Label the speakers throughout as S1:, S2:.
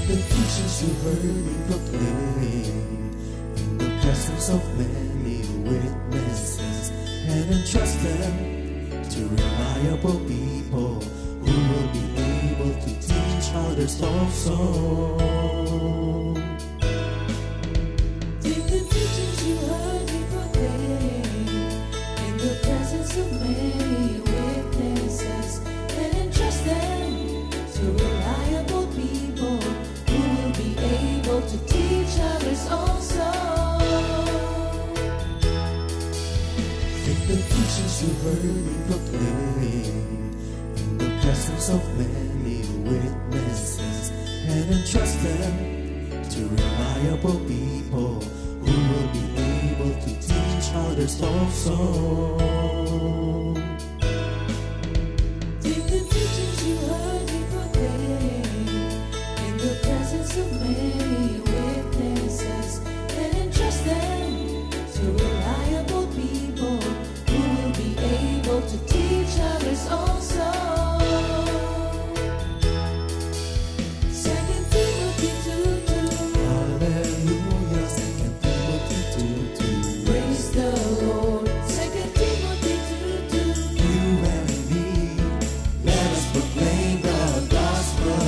S1: The teachings you heard me proclaim in the presence of many witnesses, and entrust them to reliable people who will be able to teach others also.
S2: Take the teachings you heard me proclaim in the presence of many witnesses, and entrust them to reliable people who will be able to teach others also.
S1: Take the teachings you heard me proclaim in the presence of many witnesses, and entrust them to reliable people who will be able to teach others also.
S2: Take the teachings you heard me proclaim in the presence of many witnesses, and entrust them to reliable people who will be able to teach others also. 2 Timothy 2:2.
S1: Hallelujah, 2 Timothy 2:2.
S2: Praise the Lord. 2 Timothy 2:2.
S1: You and me, let us proclaim the gospel.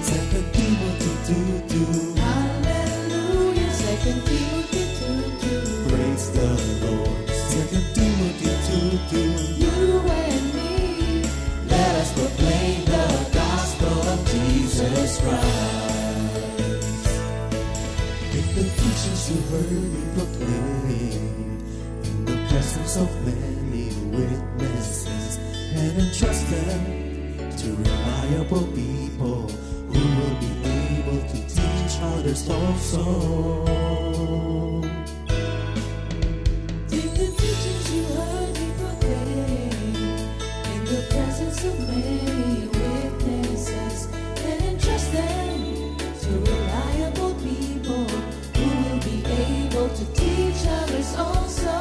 S1: 2 Timothy 2:2.
S2: Hallelujah. 2 Timothy 2:2.
S1: Praise the Lord. 2 Timothy 2:2.
S2: You and me,
S1: Let us proclaim the gospel of Jesus Christ. Take the teachings you heard me proclaim in the presence of many witnesses, and entrust them to reliable people who will be able to teach others also.
S2: take the teachings you heard me proclaim in the presence of many witnesses, and entrust them to reliable people who will be able to teach others also.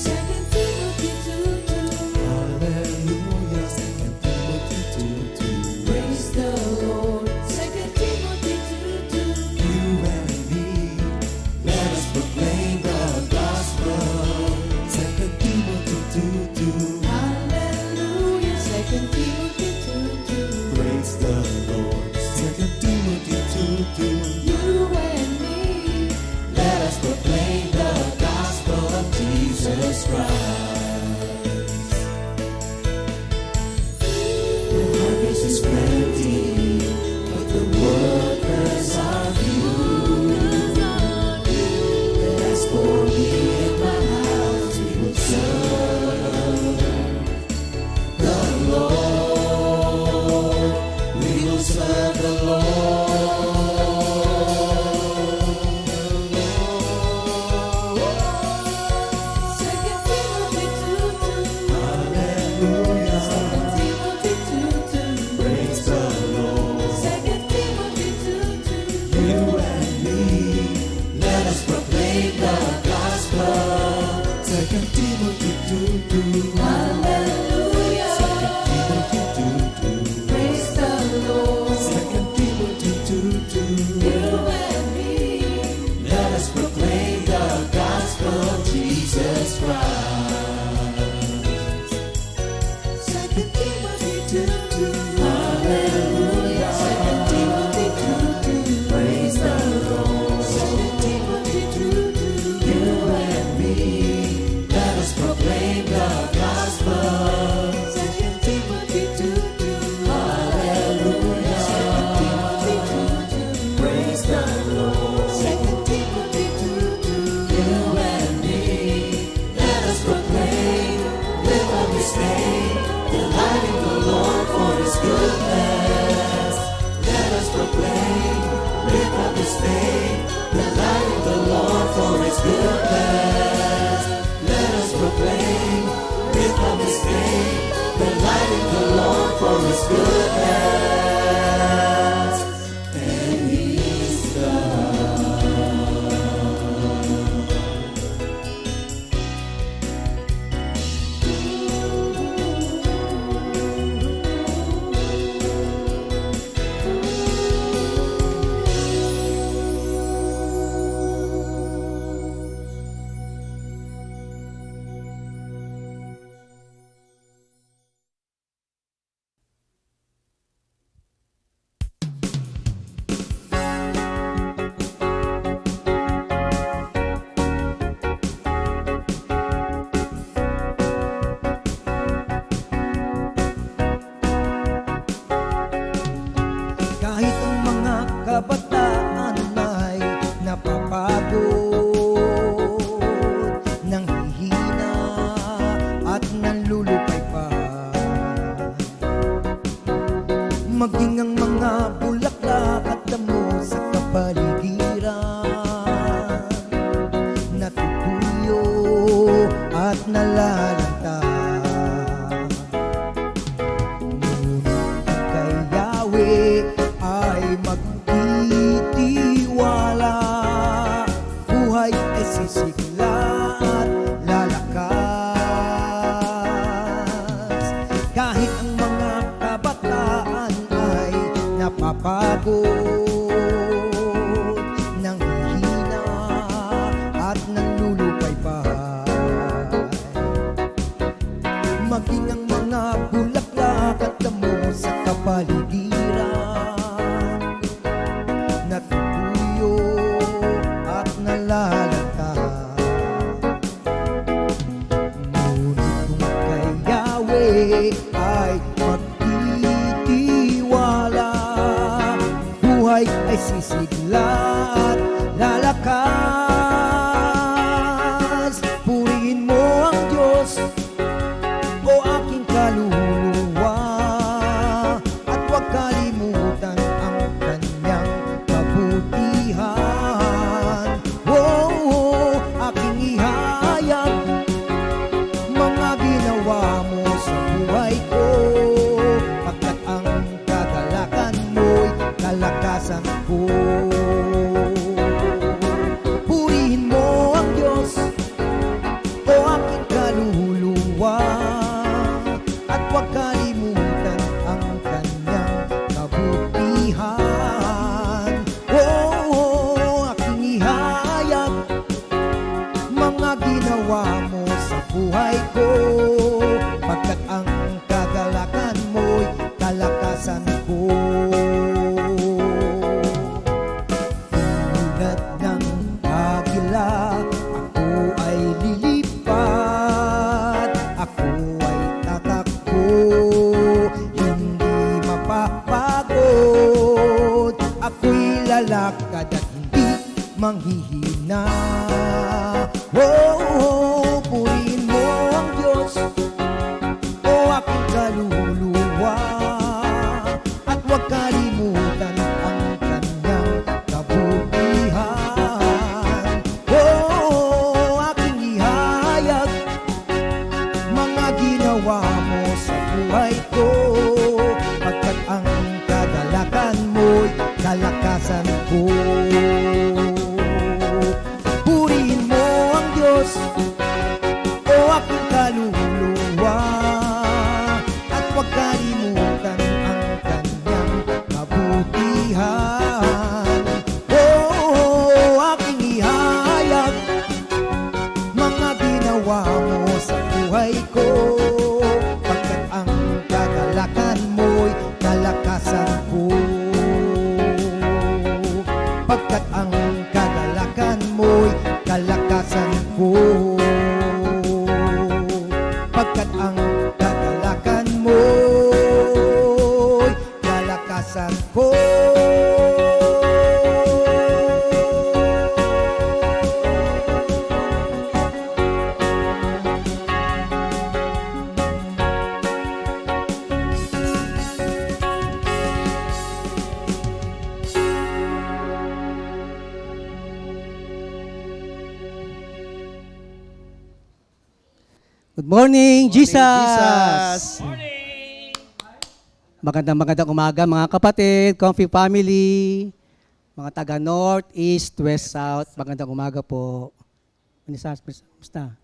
S2: 2 Timothy 2:2.
S1: Hallelujah, 2 Timothy 2:2.
S2: Praise the Lord. 2 Timothy 2:2.
S1: You and me, let us proclaim the gospel. 2 Timothy 2:2.
S2: Hallelujah. 2 Timothy 2:2.
S1: Praise the Lord. 2 Timothy 2:2.
S2: You and me,
S1: Let us proclaim the gospel of Jesus Christ. The harvest is plenty, but the workers are few. As for me and my house, we will serve the Lord. We will serve the Lord.
S2: 2 Timothy 2:2.
S1: Hallelujah.
S2: 2 Timothy 2:2.
S1: Praise the Lord.
S2: 2 Timothy 2:2.
S1: You and me, let us proclaim the gospel. 2 Timothy 2:2.
S2: Hallelujah.
S1: 2 Timothy 2:2.
S2: Praise the Lord.
S1: 2 Timothy 2:2.
S2: You and me,
S1: Let us proclaim the gospel of Jesus Christ.
S2: 2 Timothy 2:2.
S1: Hallelujah.
S2: 2 Timothy 2:2.
S1: Praise the Lord.
S2: 2 Timothy 2:2.
S1: You and me, let us proclaim the gospel.
S2: 2 Timothy 2:2.
S1: Hallelujah.
S2: 2 Timothy 2:2.
S1: Praise the Lord.
S2: 2 Timothy 2:2.
S1: You and me, let us proclaim, live up His name, delighting the Lord for His goodness. Let us proclaim, live up His name, delighting the Lord for His goodness. Let us proclaim, live up His name, delighting the Lord for His goodness. And He's God.
S3: maging ang mga bulaklak at damo sa kapaligiran, natutuyo at nalalanta. Ngunit ang kay Yahweh ay magtitiwala, buhay ay sisigla at lalakas. Kahit ang mga kabataan ay napapagod, nanghihina at nanlulupaypay, maging ang mga bulaklak at damo sa kapaligiran, natutuyo at nalalanta. Ngunit kung kay Yahweh ay magtitiwala, buhay ay sisigla at lalakas. Purihin mo ang Diyos, o aking kaluluwa, at huwag kalimutan ang kanyang kabutihan. Oh, aking ihayag mga ginawa mo sa buhay ko, pagkat ang kagalakan mo'y kalakasan ko. Purihin mo ang Diyos, o aking kaluluwa, at huwag kalimutan ang kanyang kabutihan. Oh, aking ihayag mga ginawa mo sa buhay ko, pagkat ang kagalakan mo'y kalakasan ko. Tulad ng agila, ako ay lilipad, ako ay tatakbo, hindi mapapagod, ako'y lalakad at hindi manghihina. Oh, purihin mo ang Diyos, o aking kaluluwa, at huwag kalimutan ang kanyang kabutihan. Oh, aking ihayag mga ginawa mo sa buhay ko, pagkat ang kagalakan mo'y kalakasan ko. Purihin mo ang Diyos, o aking kaluluwa, at huwag kalimutan ang kanyang kabutihan. Oh, aking ihayag mga ginawa mo sa buhay ko, pagkat ang kagalakan mo'y kalakasan ko. Pagkat ang kagalakan mo'y kalakasan ko. Pagkat ang kagalakan mo'y kalakasan ko.
S4: Good morning, Jesus!
S5: Jesus.
S4: Magandang umaga mga kapatid, Comfy family, mga taga North, East, West, South. Magandang umaga po. Basta.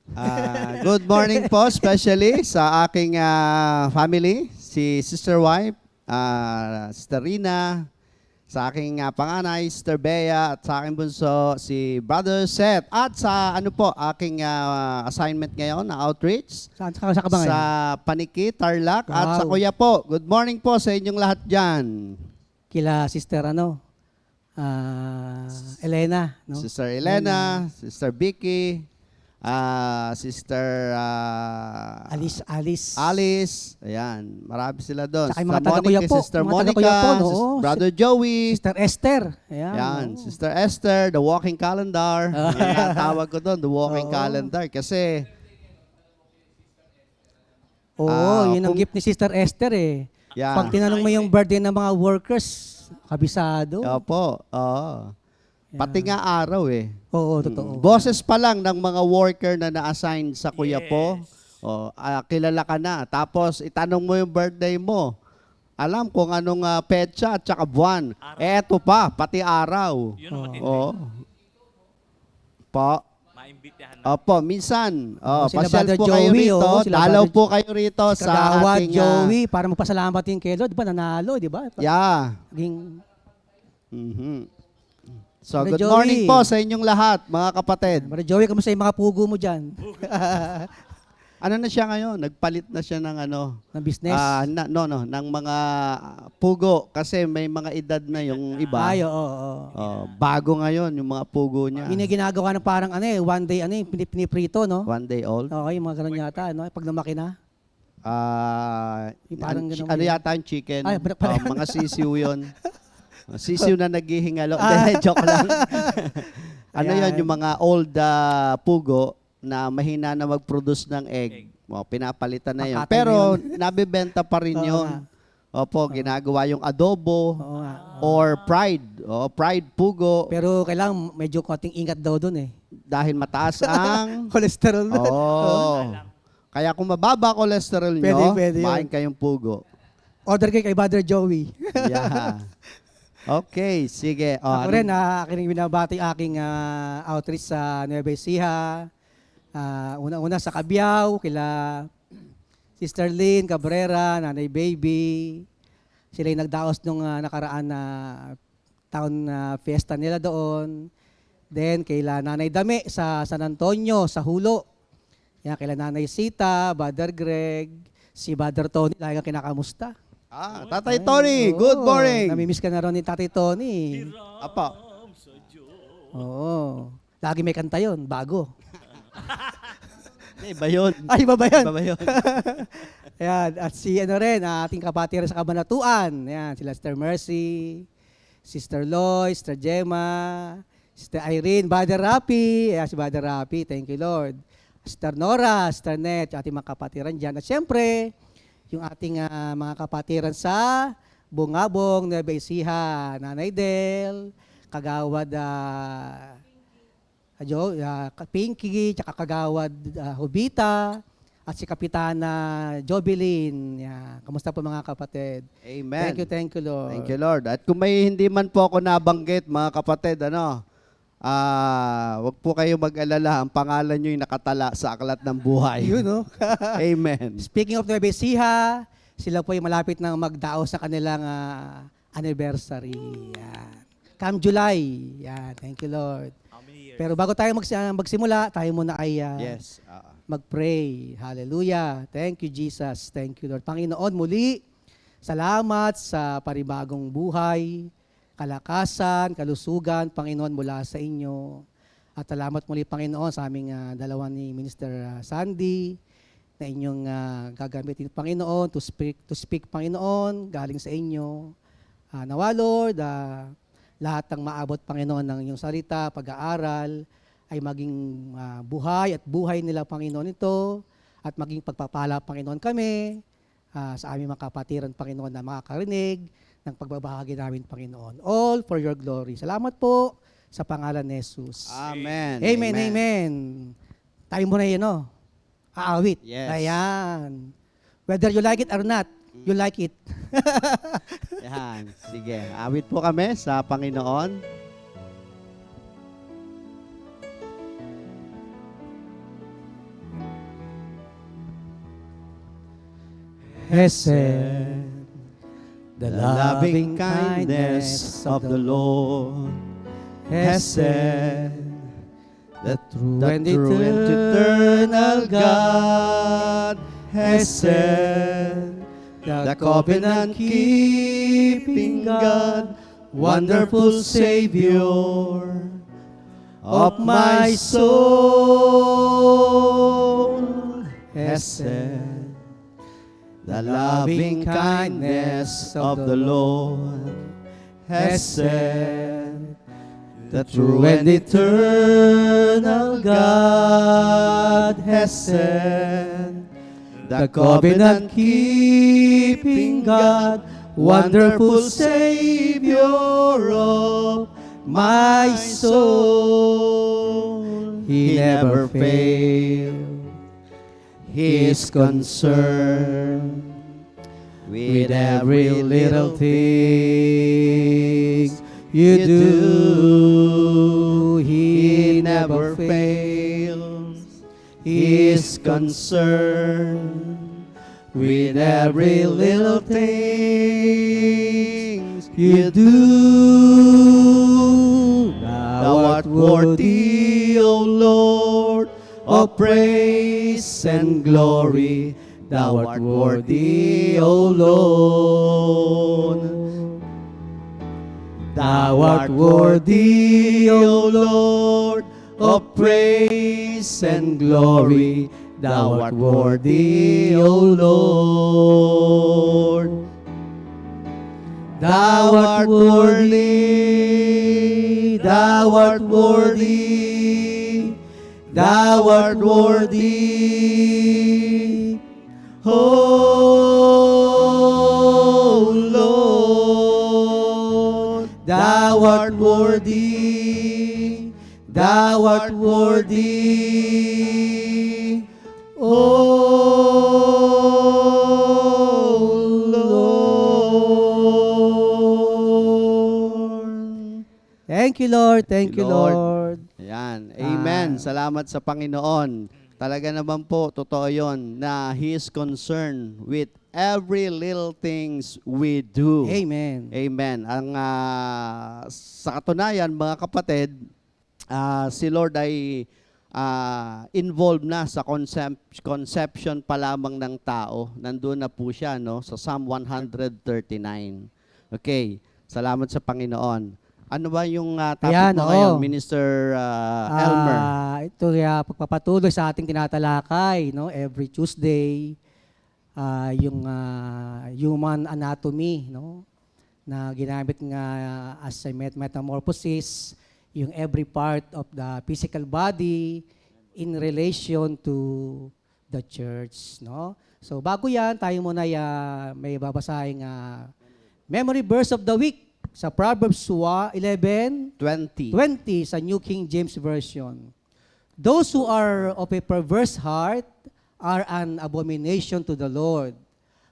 S5: Good morning po, especially sa aking family, si Sister Wife, Sister Rina, sa aking panganay, Sister Bea, at sa aking bunso, si Brother Seth. At sa aking assignment ngayon na outreach
S4: Saan ka ba ngayon?
S5: sa Paniki, Tarlac, at sa
S4: Wow.
S5: Kuya po. Good morning po sa inyong lahat dyan.
S4: Kila Sister Elena. No?
S5: Sister Elena, Sister Vicky, Sister
S4: Alice.
S5: Ayan, marami sila doon.
S4: Tsaka yung mga taga-Kuya po.
S5: Sister
S4: Mga
S5: Monica,
S4: taga-Kuya po, no?
S5: Brother Joey.
S4: Sister Esther. Ayan.
S5: Ayan,
S4: no?
S5: Sister Esther, the walking calendar. Yan ang tawag ko doon, the walking
S4: Oo.
S5: calendar. Kasi,
S4: Oo, yun ang
S5: kung-
S4: gift ni Sister Esther eh.
S5: Yeah.
S4: Pag tinanong mo yung birthday ng mga workers, kabisado.
S5: Opo. Oo. Pati nga araw eh.
S4: Oo, totoo.
S5: Boses pa lang ng mga worker na na-assign sa Kuya Po, kilala ka na. Tapos itanong mo yung birthday mo. Alam kung anong petsa at saka buwan. Eto pa, pati araw.
S6: Yun ang matindi.
S5: Oo. Po.
S6: Maimbitahan na.
S5: Opo, minsan.
S4: Sila
S5: Pasyal
S4: Brother
S5: po kayo
S4: Joey,
S5: rito.
S4: sila
S5: Dalaw
S4: Brother
S5: po kayo rito sa
S4: Kagawad,
S5: ating...
S4: Joey, para magpasalamat yung kay Lord. Di ba, nanalo, di ba?
S5: yeah.
S4: Naging
S5: Mhm. So,
S4: Brother
S5: good morning
S4: Joey.
S5: po sa inyong lahat, mga kapatid.
S4: Brother Joey, kamusta yung mga pugo mo dyan?
S5: Ano na siya ngayon? Nagpalit na siya ng ano?
S4: Ng business?
S5: Ng mga pugo. Kasi may mga edad na yung iba.
S4: Ay, oo.
S5: Bago ngayon yung mga pugo niya.
S4: Yun yung ginagawa ng parang one day, piniprito, no?
S5: 1 day old.
S4: Okay, yung mga ganun yata, no? Pag lumaki na. Yung parang ganun
S5: Ano
S4: yun.
S5: yata yung chicken?
S4: Ay,
S5: Mga sisiw yun. Sisiw na naghihingalo. Hindi, joke lang. Ano
S4: Ayan.
S5: yun, yung mga old pugo na mahina na mag-produce ng egg. Pinapalitan na yun.
S4: Pakatay
S5: Pero
S4: na
S5: nabibenta pa rin
S4: Oo
S5: yun. Opo, ginagawa yung adobo
S4: Oo nga.
S5: or fried. Fried pugo
S4: Pero kailangan medyo konting ingat daw doon eh.
S5: dahil mataas ang...
S4: Cholesterol doon.
S5: Kaya kung mababa cholesterol nyo,
S4: Pwede yun.
S5: kumain kayong pugo.
S4: Order kay Brother Joey.
S5: Yeah. Okay, sige.
S4: Ako rin, aking binabati aking outreach sa Nueva Ecija. Una-una sa Cabiao, kila Sister Lynn Cabrera, Nanay Baby. Sila yung nagdaos nung nakaraan na town fiesta nila doon. Then, kaila Nanay Dame sa San Antonio, sa Hulo. Yan, kaila Nanay Sita, Brother Greg, si Brother Tony, lagi kang kinakamusta.
S5: Tatay Tony, good
S4: Oo,
S5: morning.
S4: namimiss ka na rin ni Tatay Tony.
S5: Apa.
S4: Oo. Lagi may kanta yun, bago.
S5: Iba yun.
S4: Ay, iba ba yan?
S5: Iba ba yun?
S4: Ayan, at si ating kapatid sa Kabanatuan. Ayan, sila Sister Mercy, Sister Loy, Sister Gemma, Sister Irene, Brother Rapi. Ayan, si Brother Rapi, thank you Lord. Sister Nora, Sister Net, ating mga kapatiran dyan. At syempre, yung ating mga kapatiran sa Bungabong, Nueva Ecija, Nanay Del, Kagawad Pinky, tsaka Kagawad Hubita, at si Kapitana Jobilin. Yan. Kamusta po mga kapatid?
S5: Amen.
S4: Thank you Lord.
S5: Thank you, Lord. At kung may hindi man po ako nabanggit, mga kapatid, wag po kayo mag-alala. Ang pangalan nyo yung nakatala sa aklat ng buhay.
S4: Yun, no?
S5: Amen.
S4: Speaking of Nueva Ecija, sila po yung malapit na magdaos sa kanilang anniversary. Yan. Come July. Yan. Thank you, Lord.
S6: How many years?
S4: Pero bago tayo magsimula, tayo muna ay
S5: Yes.
S4: mag-pray. Hallelujah. Thank you, Jesus. Thank you, Lord. Panginoon, muli, salamat sa paribagong buhay, kalakasan, kalusugan, Panginoon, mula sa inyo. At salamat muli, Panginoon, sa aming dalawa ni Minister Sandy, na inyong gagamitin, Panginoon, to speak, Panginoon, galing sa inyo. Nawa, Lord, lahat ng maabot, Panginoon, ng inyong salita, pag-aaral, ay maging buhay at buhay nila, Panginoon, ito, at maging pagpapala, Panginoon, kami, sa aming mga kapatiran, Panginoon, na makakarinig ng pagbabahagi namin, Panginoon. All for your glory. Salamat po sa pangalan ni Jesus.
S5: Amen.
S4: Amen, amen. Tayo muna yun, aawit.
S5: Yes.
S4: Ayan. Whether you like it or not, you like it.
S5: Yan. Sige. Awit po kami sa Panginoon.
S4: Hesed,
S5: The loving kindness of the Lord has said, the true and eternal God has said, the covenant-keeping God, wonderful Savior of my soul, has said, the loving kindness of the Lord has said, the true and eternal God has said,
S4: the covenant-keeping God, wonderful Savior of my soul. He never failed. He is concerned with every little thing you do. He never fails. He is concerned with every little things you do. Thou art worthy, O Lord, of praise and glory. Thou art worthy, O Lord. Thou art worthy, O Lord, of praise and glory. Thou art worthy, O Lord. Thou art worthy, thou art worthy, thou art worthy, O Lord. Thou art worthy, thou art worthy, O Lord. Thank you, Lord. Thank you, Lord.
S5: Ayan. Amen. Salamat sa Panginoon. Talaga naman po, totoo yun, na He is concerned with every little things we do.
S4: Amen.
S5: Amen. Sa katunayan, mga kapatid, si Lord ay involved na sa conception pa lamang ng tao. Nandun na po siya, no? Sa Psalm 139. Okay. Salamat sa Panginoon. Ano ba yung topic
S4: Ayan,
S5: mo
S4: oo.
S5: ngayon, Minister Elmer?
S4: Ito pagpapatuloy sa ating tinatalakay, no? Every Tuesday, yung human anatomy, no? Na ginamit nga as a metamorphosis, yung every part of the physical body in relation to the church, no? So bago yan, tayo muna may babasahin memory verse of the week sa Proverbs 11:20
S5: 20.
S4: sa New King James Version. Those who are of a perverse heart are an abomination to the Lord,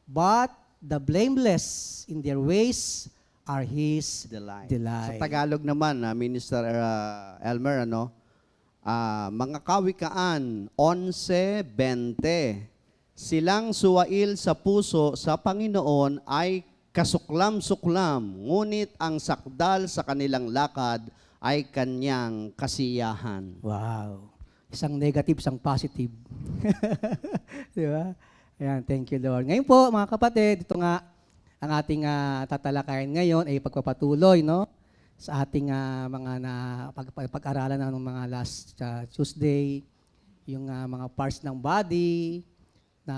S4: but the blameless in their ways are His delight.
S5: Sa Tagalog naman, Minister Elmer, mga kawikaan, 11:20. Silang suwail sa puso sa Panginoon ay kasuklam-suklam, ngunit ang sakdal sa kanilang lakad ay kanyang kasiyahan.
S4: Wow. Isang negative, isang positive. Di ba? Ayan, thank you, Lord. Ngayon po, mga kapatid, ito nga ang ating tatalakayin ngayon ay pagpapatuloy, no? Sa ating pag-aralan ng mga last Tuesday, yung mga parts ng body na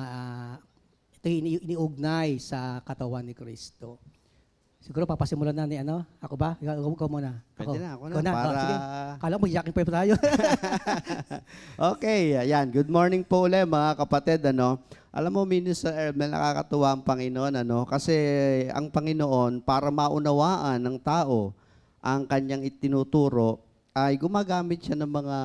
S4: ito iniugnay sa katawan ni Kristo. Siguro papasimulan na ni ako ba? Ikaw muna.
S5: Pwede na, ako na.
S4: Ikaw
S5: Para...
S4: sige. Kala mo, yakin pa tayo.
S5: Okay, ayan. Good morning po ulit, mga kapatid. Alam mo, Minister Ermel, nakakatuwa ang Panginoon. Kasi ang Panginoon, para maunawaan ng tao ang kanyang itinuturo, ay gumagamit siya ng mga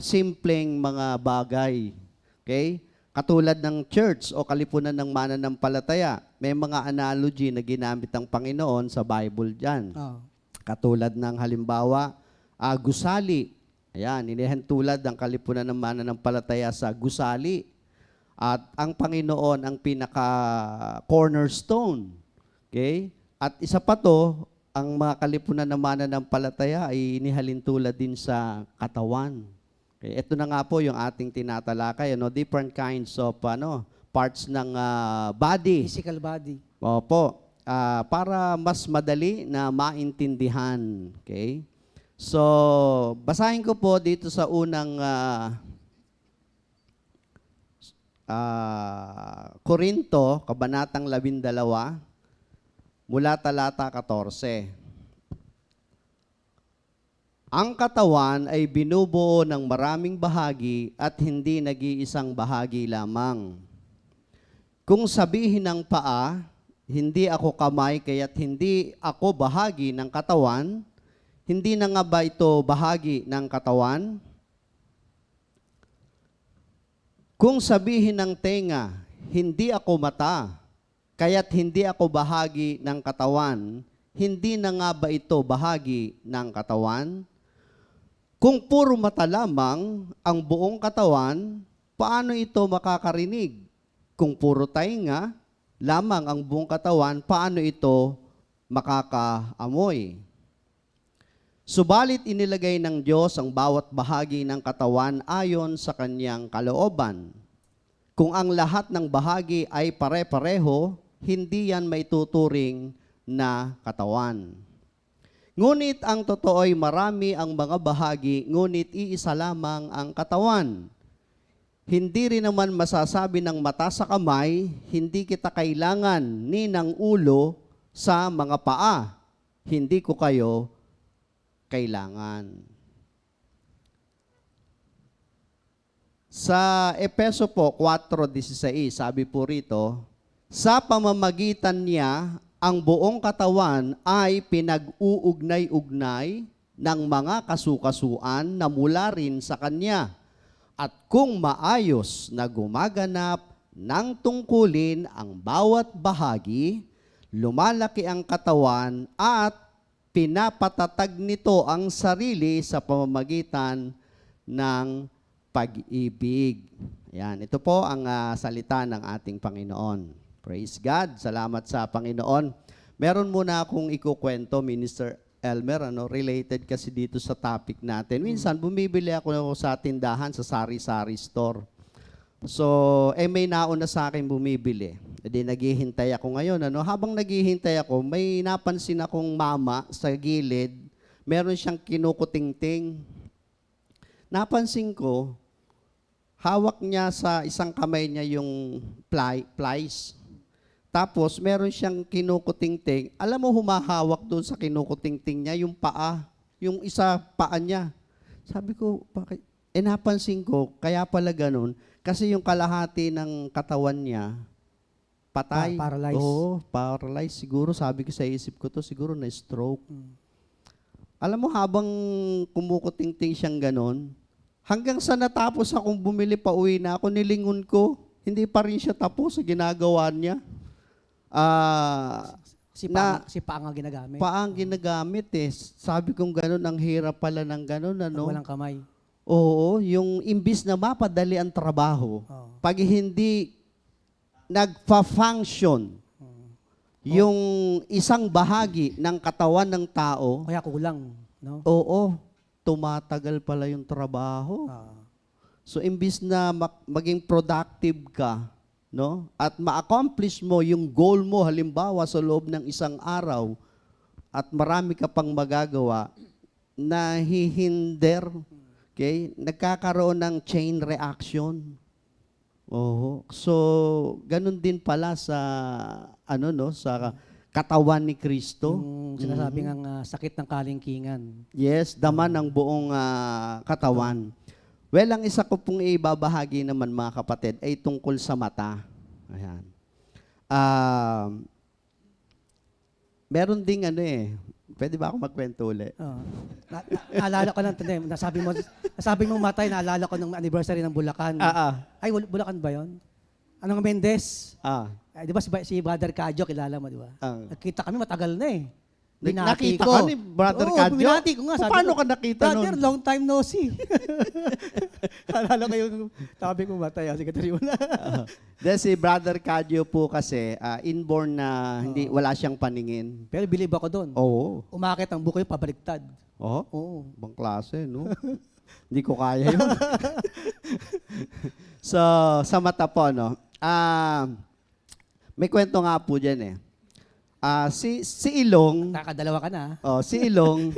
S5: simpleng mga bagay. Okay? Katulad ng church o kalipunan ng mananampalataya, may mga analogy na ginamit ng Panginoon sa Bible dyan.
S4: Oh.
S5: Katulad ng halimbawa, gusali. Ayan, tulad ng kalipunan ng mananampalataya sa gusali. At ang Panginoon ang pinaka-cornerstone. Okay? At isa pa to, ang mga kalipunan ng mananampalataya ay inihalin tulad din sa katawan. Okay, ito na nga po yung ating tinatalakay, different kinds of parts ng body.
S4: Physical body.
S5: Opo, para mas madali na maintindihan. Okay? So, basahin ko po dito sa unang Korinto, kabanatang 12, mula talata 14. Ang katawan ay binubuo ng maraming bahagi at hindi nag-iisang bahagi lamang. Kung sabihin ng paa, hindi ako kamay, kaya't hindi ako bahagi ng katawan, hindi na nga ba ito bahagi ng katawan? Kung sabihin ng tenga, hindi ako mata, kaya't hindi ako bahagi ng katawan, hindi na nga ba ito bahagi ng katawan? Kung puro mata lamang ang buong katawan, paano ito makakarinig? Kung puro tainga lamang ang buong katawan, paano ito makakaamoy? Subalit inilagay ng Diyos ang bawat bahagi ng katawan ayon sa kanyang kalooban. Kung ang lahat ng bahagi ay pare-pareho, hindi yan maituturing na katawan. Ngunit ang totoo ay marami ang mga bahagi, ngunit iisa lamang ang katawan. Hindi rin naman masasabi ng mata sa kamay, hindi kita kailangan ni ng ulo sa mga paa. Hindi ko kayo kailangan. Sa Efeso po 4:16, sabi po rito, sa pamamagitan niya, ang buong katawan ay pinag-uugnay-ugnay ng mga kasukasuan na mula rin sa kanya. At kung maayos na gumaganap ng tungkulin ang bawat bahagi, lumalaki ang katawan at pinapatatag nito ang sarili sa pamamagitan ng pag-ibig. Yan, ito po ang salita ng ating Panginoon. Praise God. Salamat sa Panginoon. Meron muna akong ikukwento, Minister Elmer, related kasi dito sa topic natin. Minsan, bumibili ako sa tindahan, sa sari-sari store. So, may nauna sa akin bumibili. Edi naghihintay ako ngayon. Habang naghihintay ako, may napansin akong mama sa gilid. Meron siyang kinukutingting. Napansin ko, hawak niya sa isang kamay niya yung plies. Tapos, meron siyang kinukutingting. Alam mo, humahawak doon sa kinukutingting niya, yung paa, yung isa paa niya. Sabi ko, bakit? Napansin ko, kaya pala ganun, kasi yung kalahati ng katawan niya, patay.
S4: Paralyzed.
S5: Oo, paralyzed. Siguro, sabi ko sa isip ko to, siguro na-stroke. Alam mo, habang kumukutingting siyang ganun, hanggang sa natapos akong bumili pa uwi na ako, nilingon ko, hindi pa rin siya tapos sa ginagawa niya.
S4: Si paa nga ginagamit.
S5: Paang ginagamit eh. Sabi kong gano'n, ang hirap pala ng gano'n.
S4: Walang kamay.
S5: Oo, yung imbis na mapadali ang trabaho, pag hindi nagfa-function yung isang bahagi ng katawan ng tao,
S4: Kaya kulang. No?
S5: oo, tumatagal pala yung trabaho. So, imbis na maging productive ka, no? At ma-accomplish mo yung goal mo, halimbawa sa loob ng isang araw, at marami ka pang magagawa, nahihinder, okay? Nagkakaroon ng chain reaction. So, ganun din pala sa, sa katawan ni Kristo.
S4: Yung sinasabi ng sakit ng kalingkingan.
S5: Yes, dama ng buong katawan. Well, ang isa ko pong ibabahagi naman mga kapatid ay tungkol sa mata. Ayan. Meron ding pwede ba ako magkwento ulit?
S4: Naalala ko lang, nasabi mo matay, naalala ko ng anniversary ng Bulacan. Ay, Bulacan ba yun? Anong Mendez? Di ba si Brother Kadyo, kilala mo, di ba? Nakita kami, matagal na eh.
S5: Nakita ka ni Brother Kadyo?
S4: Binati ko nga.
S5: Paano ka nakita nun?
S4: Brother, long time no see. Naalala ko yung topic mo matay. Sige, tari mo na.
S5: Then si Brother Kadyo po kasi, inborn na wala siyang paningin.
S4: Pero believe ako doon.
S5: Oo.
S4: Umakit ang buko yung pabaliktad.
S5: Oo. Bang klase, no? Hindi ko kaya yun. So, sa mata po, no? May kwento nga po dyan eh. Si Ilong,
S4: Kakadalawa ka na.
S5: si Ilong,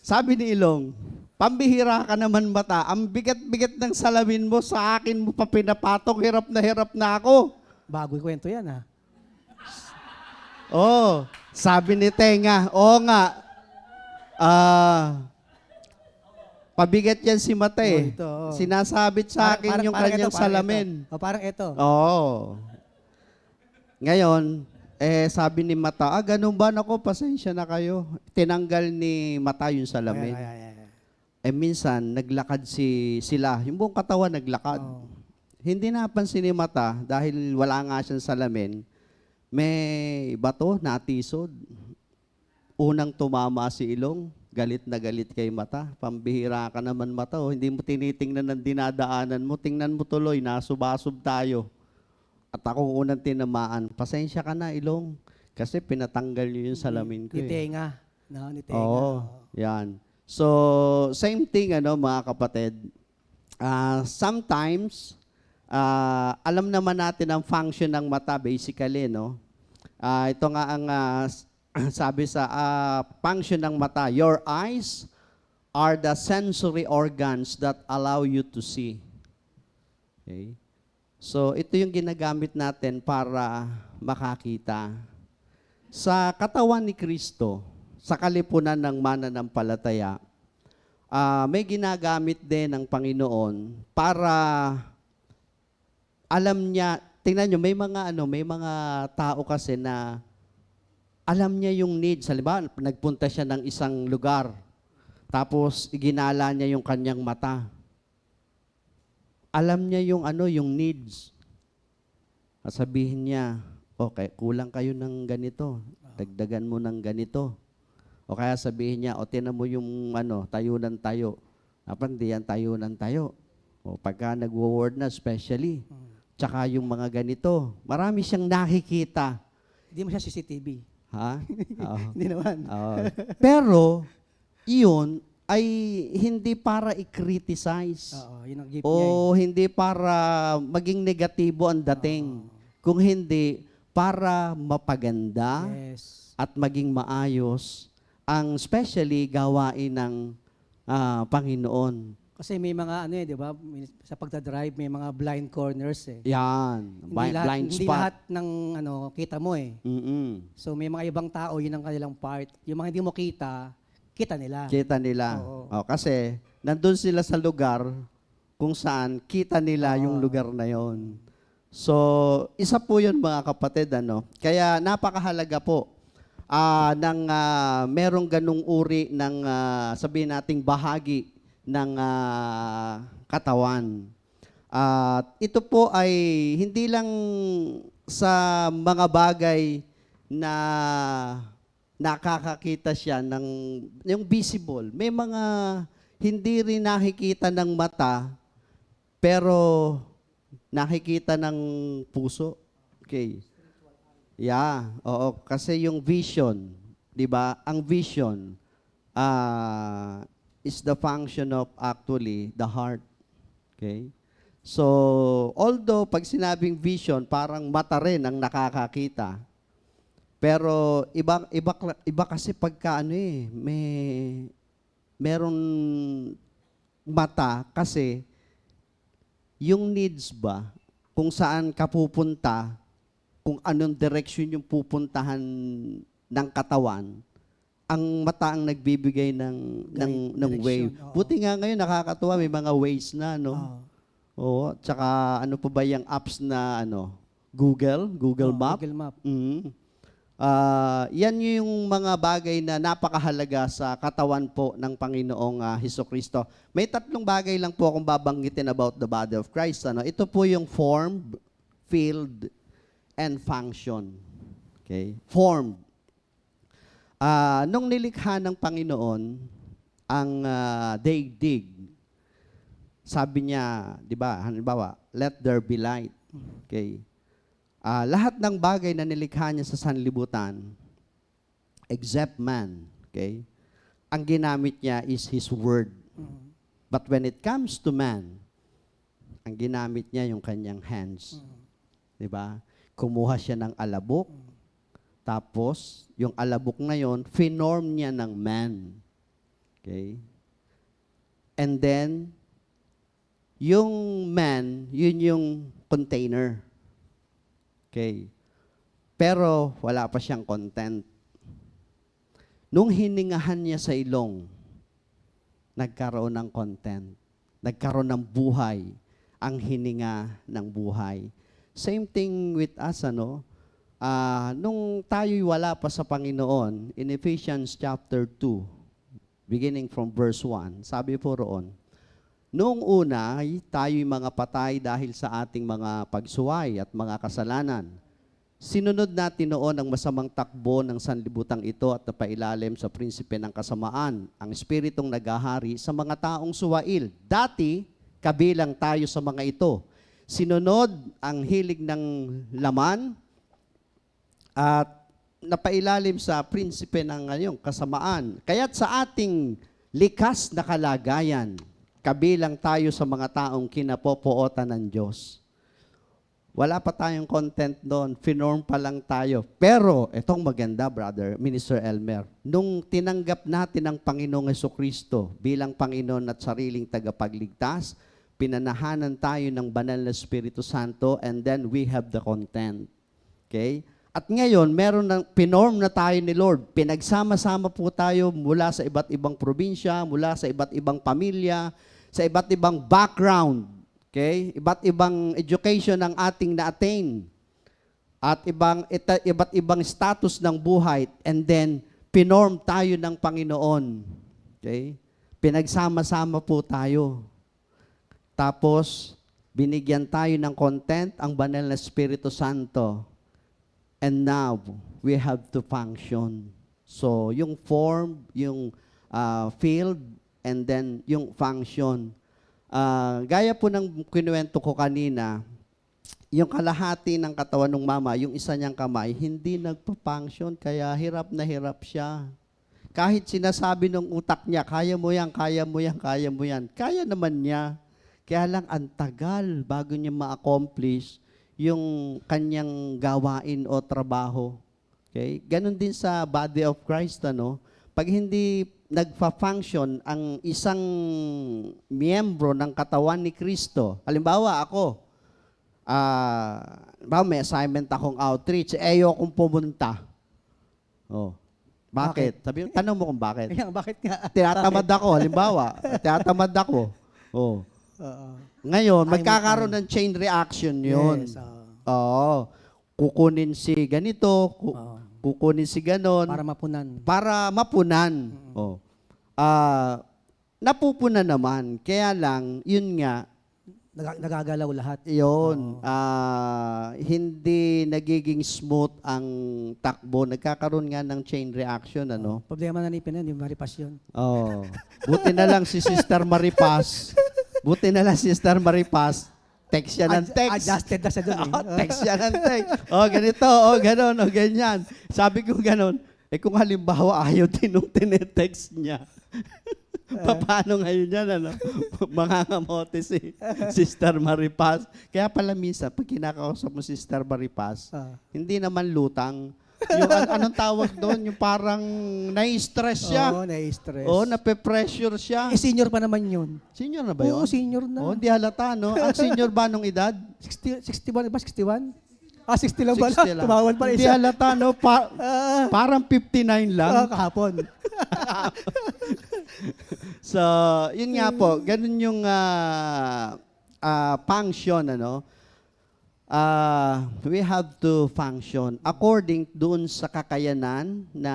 S5: sabi ni Ilong, pambihira ka naman mata, ang bigat-bigat ng salamin mo, sa akin mo pa pinapatong, hirap na ako.
S4: Bago yung kwento yan, ha?
S5: Sabi ni Tenga, nga, pabigat yan si mata eh.
S4: Ito.
S5: Sinasabit sa akin yung kanyang
S4: parang
S5: salamin.
S4: Ito. Parang ito.
S5: Ngayon, sabi ni Mata, ganun ba? Nako, pasensya na kayo. Tinanggal ni Mata yung salamin. Minsan, naglakad sila. Yung buong katawan naglakad.
S4: Oh.
S5: Hindi napansin ni Mata dahil wala nga siyang salamin. May bato, natisod. Unang tumama si Ilong. Galit na galit kay Mata. Pambihira ka naman, Mata. Oh. Hindi mo tinitingnan ng dinadaanan mo. Tingnan mo tuloy, nasubasub tayo. At ako unang tinamaan. Pasensya ka na, Ilong. Kasi pinatanggal niyo yung salamin ko.
S4: Ni Tenga. No, ni Tenga.
S5: Oo, yan. So, same thing, mga kapatid. Sometimes, alam naman natin ang function ng mata, basically, no? Ito nga ang sabi sa function ng mata. Your eyes are the sensory organs that allow you to see. Okay? So, ito yung ginagamit natin para makakita. Sa katawan ni Kristo, sa kalipunan ng mananampalataya, may ginagamit din ng Panginoon para alam niya, tingnan nyo, may mga tao kasi na alam niya yung needs. Halimbawa, nagpunta siya ng isang lugar, tapos iginala niya yung kanyang mata. Alam niya yung needs. At sabihin niya, okay, kulang kayo ng ganito. Dagdagan mo ng ganito. O kaya sabihin niya, tinan mo yung tayo ng tayo. Hindi yan tayo ng tayo. O pagka nagwo-word na, especially, tsaka yung mga ganito, marami siyang nakikita.
S4: Hindi mo siya CCTV.
S5: Ha? Oo.
S4: Hindi naman.
S5: Oo. Pero, iyon ay hindi para i-criticize.
S4: Oo, yun ang gift niya.
S5: O hindi para maging negatibo ang dating. Kung hindi, para mapaganda
S4: Yes.
S5: at maging maayos ang especially gawain ng Panginoon.
S4: Kasi may mga di ba, sa pagdadrive may mga blind corners eh.
S5: Yan, blind
S4: Hindi
S5: spot.
S4: lahat ng kita mo eh.
S5: Mm-mm.
S4: So may mga ibang tao, yun ang kanilang part. Yung mga hindi mo kita, kita nila.
S5: Kita nila.
S4: Oo.
S5: Kasi nandun sila sa lugar kung saan kita nila yung lugar na yon. So, isa po yun mga kapatid. Kaya napakahalaga po ng merong ganung uri ng sabihin nating bahagi ng katawan. Ito po ay hindi lang sa mga bagay na nakakakita siya ng yung visible. May mga hindi rin nakikita ng mata pero nakikita ng puso. Okay. Yeah, oo. Kasi yung vision, di ba? Ang vision is the function of actually the heart. Okay? So, although pag sinabing vision, parang mata rin ang nakakakita. Pero iba kasi pagka meron mata kasi yung needs ba, kung saan ka pupunta, kung anong direction yung pupuntahan ng katawan, ang mata ang nagbibigay ng way.
S4: Oo.
S5: Buti nga ngayon nakakatuwa, may mga ways na, no?
S4: Oo.
S5: Oo, tsaka ano pa ba yung apps na Google Map?
S4: Google Map.
S5: Yan yung mga bagay na napakahalaga sa katawan po ng Panginoong Hesukristo. May 3 bagay lang po akong babanggitin about the body of Christ. Ito po yung form, field, and function. Okay? Form. Nung nilikha ng Panginoon ang daigdig, sabi niya, di ba, halimbawa, let there be light. Okay? Lahat ng bagay na nilikha niya sa sanlibutan, except man, okay? Ang ginamit niya is His Word. But when it comes to man, ang ginamit niya yung kanyang hands. Di ba? Kumuha siya ng alabok, tapos yung alabok na yon, finorm niya ng man. Okay? And then, yung man, yun yung container. Okay. Pero wala pa siyang content. Nung hiningahan niya sa ilong, nagkaroon ng content. Nagkaroon ng buhay ang hininga ng buhay. Same thing with us, nung tayo'y wala pa sa Panginoon, in Ephesians chapter 2, beginning from verse 1, sabi po roon, noong una, tayo'y mga patay dahil sa ating mga pagsuway at mga kasalanan. Sinunod natin noon ang masamang takbo ng sanlibutan ito at napailalim sa prinsipe ng kasamaan, ang espiritong naghahari sa mga taong suwail. Dati, kabilang tayo sa mga ito. Sinunod ang hilig ng laman at napailalim sa prinsipe ng kasamaan. Kaya't sa ating likas na kalagayan, kabilang tayo sa mga taong kinapopootan ng Diyos. Wala pa tayong content doon, finorm pa lang tayo. Pero, itong maganda, brother, Minister Elmer, nung tinanggap natin ang Panginoong Jesucristo bilang Panginoon at sariling tagapagligtas, pinanahanan tayo ng banal na Espiritu Santo and then we have the content. Okay? At ngayon, pinorm na tayo ni Lord. Pinagsama-sama po tayo mula sa iba't ibang probinsya, mula sa iba't ibang pamilya, sa iba't ibang background. Okay? Iba't ibang education ang ating na-attain. At iba't ibang status ng buhay. And then, pinorm tayo ng Panginoon. Okay? Pinagsama-sama po tayo. Tapos, binigyan tayo ng content ang banal na Espiritu Santo. And now, we have to function. So, yung form, yung field, and then yung function. Gaya po ng kinuwento ko kanina, yung kalahati ng katawan ng mama, yung isa niyang kamay, hindi nagpa-function, kaya hirap na hirap siya. Kahit sinasabi ng utak niya, kaya mo yan, kaya mo yan, kaya mo yan. Kaya naman niya. Kaya lang, ang tagal bago niya ma-accomplish yung kanyang gawain o trabaho. Okay? Ganon din sa body of Christ, ano? Pag hindi nagfa-function ang isang miyembro ng katawan ni Kristo, halimbawa ako, may assignment akong outreach, ayokong pumunta. Oh. Bakit? Sabi, tanong mo kung bakit.
S4: Kaya, bakit nga?
S5: Tinatamad ako, halimbawa. Tinatamad ako. Oh. Ngayon, magkakaroon ng chain reaction yun.
S4: Yes,
S5: Oo. Kukunin si ganito, kukunin si ganon.
S4: para mapunan.
S5: Para mapunan. Oh. Napupunan naman. Kaya lang, yun nga,
S4: Nagagalaw lahat.
S5: yun, hindi nagiging smooth ang takbo. Nagkakaroon nga ng chain reaction, ano?
S4: Problema na ni Pinan, yung maripas yun.
S5: Oh. Buti na lang si Sister Maripas. Buti na lang si Sister Maripas. Text siya ng text.
S4: Adjusted na siya doon.
S5: Text siya ng text. Ganito, ganon, ganyan. Sabi ko ganon. Kung halimbawa ayaw din nung tinetext niya. Paano ngayon yan, ano? Mangangamote si Sister Maripas. Kaya pala minsan, pag kinakausap mo si Sister Maripas, hindi naman lutang. Yung anong tawag doon? Yung parang nai-stress siya.
S4: Oo, nai-stress.
S5: Nape-pressure siya.
S4: Senior pa naman yun.
S5: Senior na ba yun?
S4: Oo, senior na.
S5: Hindi halata, no? Ang senior ba nung edad?
S4: 61 ba? 61? 60 lang ba?
S5: 60 lang.
S4: Tumawan pa
S5: Hindi
S4: isa.
S5: halata, no? Parang 59 lang.
S4: Kahapon.
S5: So, yun nga po, ganun yung function, ano? We have to function according doon sa kakayanan na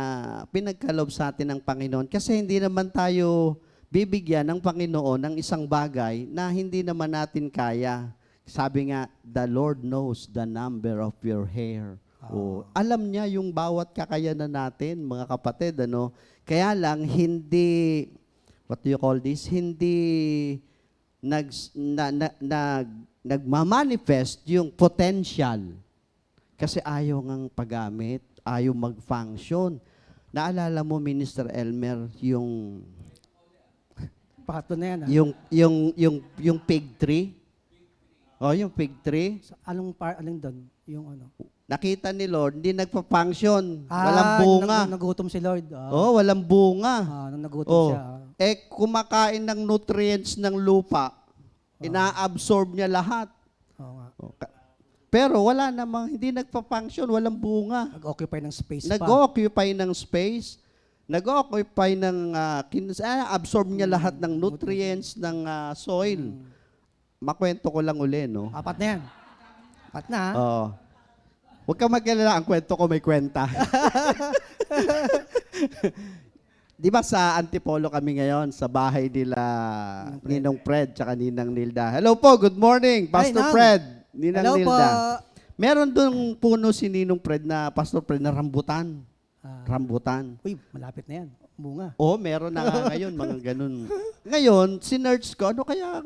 S5: pinagkaloob sa atin ng Panginoon. Kasi hindi naman tayo bibigyan ng Panginoon ng isang bagay na hindi naman natin kaya. Sabi nga, the Lord knows the number of your hair. Alam niya yung bawat kakayanan natin, mga kapatid, ano? Kaya lang, hindi, what do you call this? Hindi nagmamanifest yung potential. Kasi ayaw ngang paggamit, ayaw mag-function. Naalala mo, Minister Elmer, yung
S4: Pakatlo na yan.
S5: yung fig tree? Yung fig tree.
S4: So, alin doon? Yung ano?
S5: Nakita ni Lord, hindi nagpa-function. Walang bunga.
S4: Nagutom si Lord.
S5: Walang bunga.
S4: Nung nagutom siya.
S5: Kumakain ng nutrients ng lupa. Ina-absorb niya lahat.
S4: Oo nga.
S5: Pero wala namang, hindi nagpa-function, walang bunga.
S4: Nag-occupy ng space pa.
S5: Nag-occupy ng space. Nag-occupy ng, absorb niya lahat ng nutrients ng soil. Makwento ko lang uli, no?
S4: 4 na yan. 4 na.
S5: Huwag ka mag-alala, ang kwento ko may kwenta. Di ba sa Antipolo kami ngayon, sa bahay nila Ninong Fred tsaka Ninang Nilda. Hello po, good morning, Pastor
S4: Nang.
S5: Fred, Ninang
S4: Hello po.
S5: Nilda. Meron doon puno si Ninong Fred na, Pastor Fred, na rambutan.
S4: Ah,
S5: Rambutan.
S4: uy, malapit na yan. Bunga.
S5: Oo, meron na nga ngayon, mga ganun. Ngayon, sinerch ko, ano kaya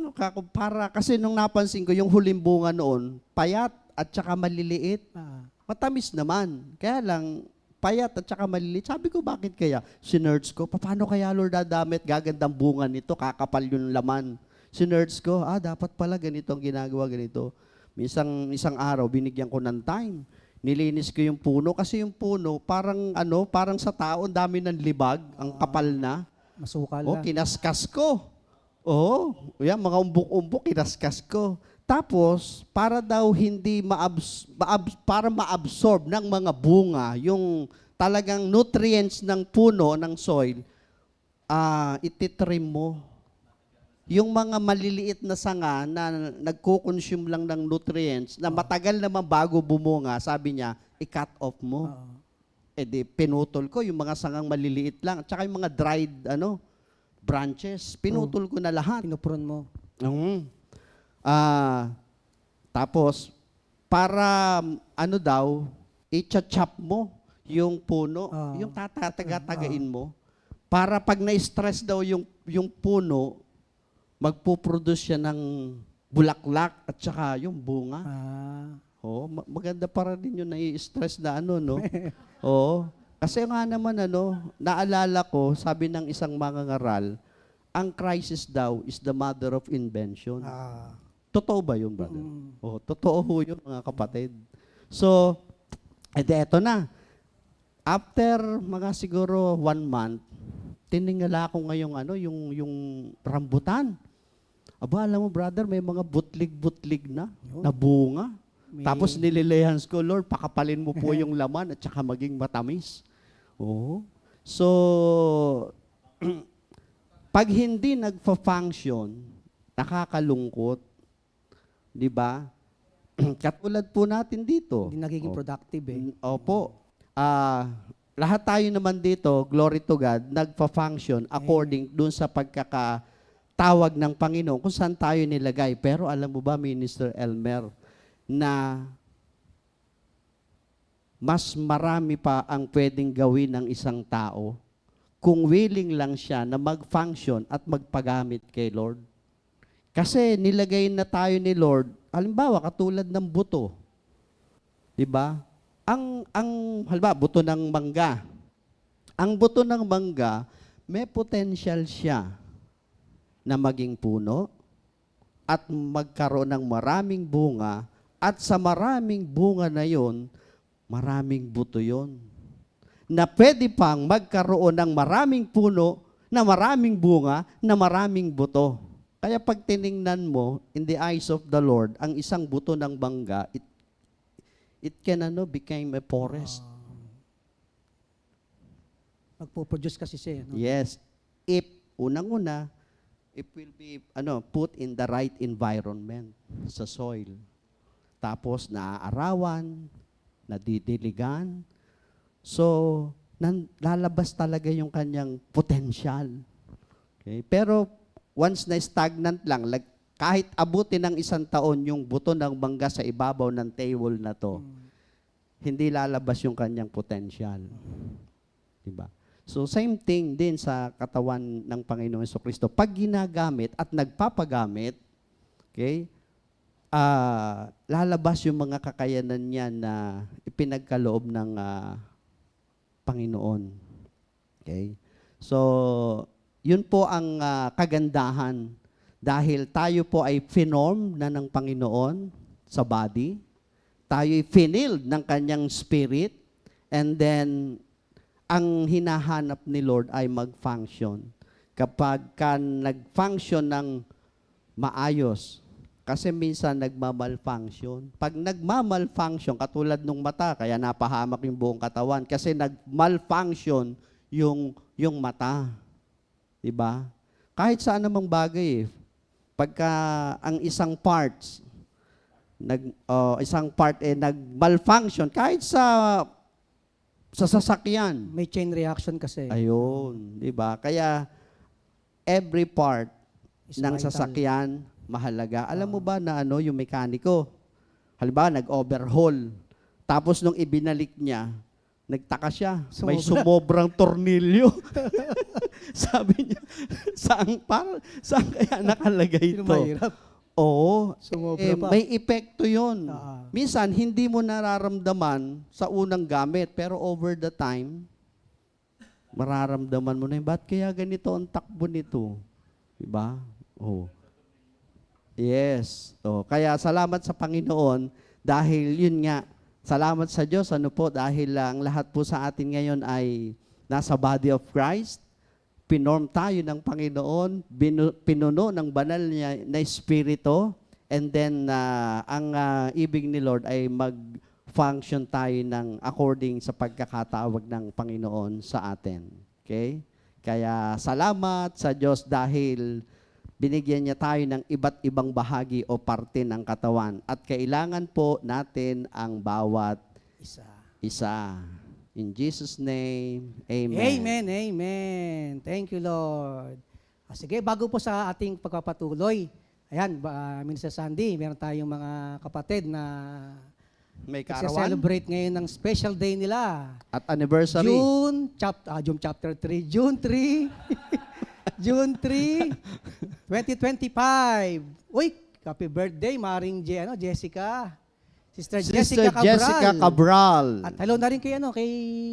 S5: para, kasi nung napansin ko, yung huling bunga noon, payat at saka maliliit.
S4: Ah,
S5: Matamis naman. Kaya lang, payat at saka maliliit. Sabi ko, bakit kaya? Sinerch ko, paano kaya Lord dadamit? Gagandang bunga nito, kakapal yung laman. Sinerch ko, dapat pala ganito ang ginagawa, ganito. Isang araw, binigyan ko ng time. Nilinis ko yung puno kasi yung puno parang sa tao, ang dami ng libag, ang kapal na.
S4: masukal
S5: Oh,
S4: na.
S5: kinaskas ko. Oh, yan mga umbok-umbok kinaskas ko. Tapos para daw hindi para ma-absorb ng mga bunga yung talagang nutrients ng puno ng soil, ititrim mo. Yung mga maliliit na sanga na nagko-consume lang ng nutrients, na matagal naman bago bumunga, sabi niya, i-cut off mo.
S4: Ah,
S5: Di pinutol ko yung mga sangang maliliit lang. At saka yung mga dried branches, pinutol ko na lahat.
S4: pinupron mo.
S5: Tapos, para i-chop mo yung puno, yung tatataga-tagain mo, para pag na-stress daw yung puno, magpuproduce siya ng bulaklak at saka yung bunga. Oh, maganda para din yung nai-stress na no? Oo. Kasi nga naman naalala ko, sabi ng isang mangangaral, ang crisis daw is the mother of invention. Totoo ba yun, brother? Oh, totoo ho yun, mga kapatid. So, eto na. After mga siguro 1 month, tiningala ko ngayong yung rambutan. Aba, alam mo, brother, may mga butlig-butlig na bunga. Tapos nililehans ko, Lord, pakapalin mo po yung laman at saka maging matamis. Oh. So, pag hindi nagfa-function, nakakalungkot. Di ba? Katulad po natin dito.
S4: Hindi nagiging productive eh.
S5: Opo. Lahat tayo naman dito, glory to God, nagfa-function according dun sa pagkakatawag ng Panginoon kung saan tayo nilagay. Pero alam mo ba, Minister Elmer, na mas marami pa ang pwedeng gawin ng isang tao kung willing lang siya na mag-function at magpagamit kay Lord. Kasi nilagay na tayo ni Lord, halimbawa katulad ng buto. 'Di ba? Halimbawa buto ng mangga. Ang buto ng mangga, may potential siya na maging puno at magkaroon ng maraming bunga. At sa maraming bunga na yon, maraming buto yon. Na pwede pang magkaroon ng maraming puno, na maraming bunga, na maraming buto. Kaya pag tiningnan mo, in the eyes of the Lord, ang isang buto ng mangga, it can become a forest.
S4: Magpo-produce kasi siya. No?
S5: Yes. If, unang-una, it will be put in the right environment sa soil. Tapos naaarawan, nadidiligan. So, lalabas talaga yung kanyang potential. Okay? Pero once na stagnant lang, kahit abutin ng 1 taon yung buto ng mangga sa ibabaw ng table na to, hindi lalabas yung kanyang potential. Diba? So, same thing din sa katawan ng Panginoong Jesucristo. Pag ginagamit at nagpapagamit, okay, lalabas yung mga kakayanan niya na ipinagkaloob ng Panginoon. Okay? So, yun po ang kagandahan dahil tayo po ay finorm na ng Panginoon sa body. Tayo ay finilled ng kanyang spirit, and then ang hinahanap ni Lord ay mag-function. Kapag nag-function ng maayos, kasi minsan nagmamalfunction. Pag nagmamalfunction, katulad nung mata, kaya napahamak yung buong katawan, kasi nagmalfunction yung mata. Diba? Kahit saan namang bagay Pagka ang isang parts isang part nag-malfunction kahit sa sasakyan.
S4: May chain reaction kasi.
S5: Ayun, 'di ba? Kaya every part
S4: Is
S5: ng
S4: vital.
S5: sasakyan mahalaga. Alam mo ba na yung mekaniko, halimbawa nag-overhaul, tapos nung ibinalik niya, nagtaka siya, may sumobrang tornilyo. Sabi niya, saan kaya nakalagay
S4: Sino
S5: ito?
S4: mahirap?
S5: Oo,
S4: Sumobra pa.
S5: may epekto yun.
S4: Ah.
S5: Minsan, hindi mo nararamdaman sa unang gamit, pero over the time, mararamdaman mo na yun, ba't kaya ganito ang takbo nito? Diba? Oh. Yes. Kaya salamat sa Panginoon dahil yun nga, salamat sa Diyos, dahil ang lahat po sa atin ngayon ay nasa body of Christ, pinorm tayo ng Panginoon, pinuno ng banal niya na Espiritu, and then ang ibig ni Lord ay mag-function tayo ng according sa pagkakatawag ng Panginoon sa atin. Okay? Kaya salamat sa Diyos dahil binigyan niya tayo ng iba't ibang bahagi o parte ng katawan at kailangan po natin ang bawat isa. In Jesus' name, amen.
S4: Amen, amen. Thank you, Lord. Sige, bago po sa ating pagpapatuloy, ayan, Minister Sandy, meron tayong mga kapatid na
S5: May karawan
S4: celebrate ngayon ng special day nila.
S5: at anniversary.
S4: June chapter 3, June 3, June 3, 2025. Uy, happy birthday, Maring Jessica. Sister
S5: Jessica Cabral.
S4: At hello na rin kay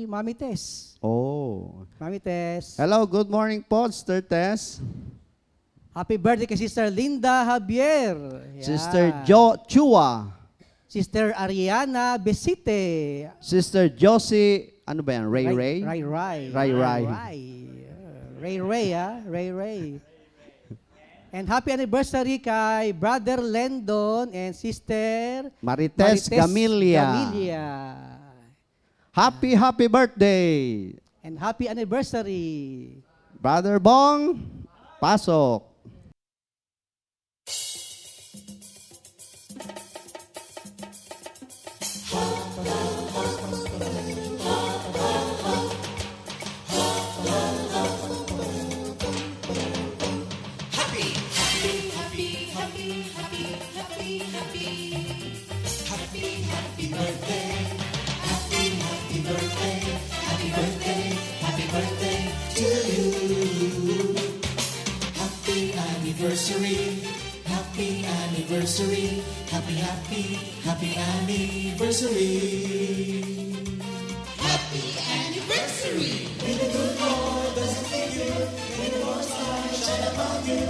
S4: Mami Tess.
S5: Oh.
S4: Mami Tess.
S5: Hello, good morning po, Sister Tess.
S4: Happy birthday kay Sister Linda Javier. Yan.
S5: Sister Chua.
S4: Sister Ariana Besite.
S5: Sister Josie, ano ba yan? Ray.
S4: Ray. And happy anniversary kay Brother Lendon and Sister
S5: Marites Gamilia. Happy birthday.
S4: And happy anniversary.
S5: Brother Bong, pasok.
S1: Happy anniversary, happy anniversary. Happy anniversary. May the good Lord bless and keep you, may the Lord's light shine upon you.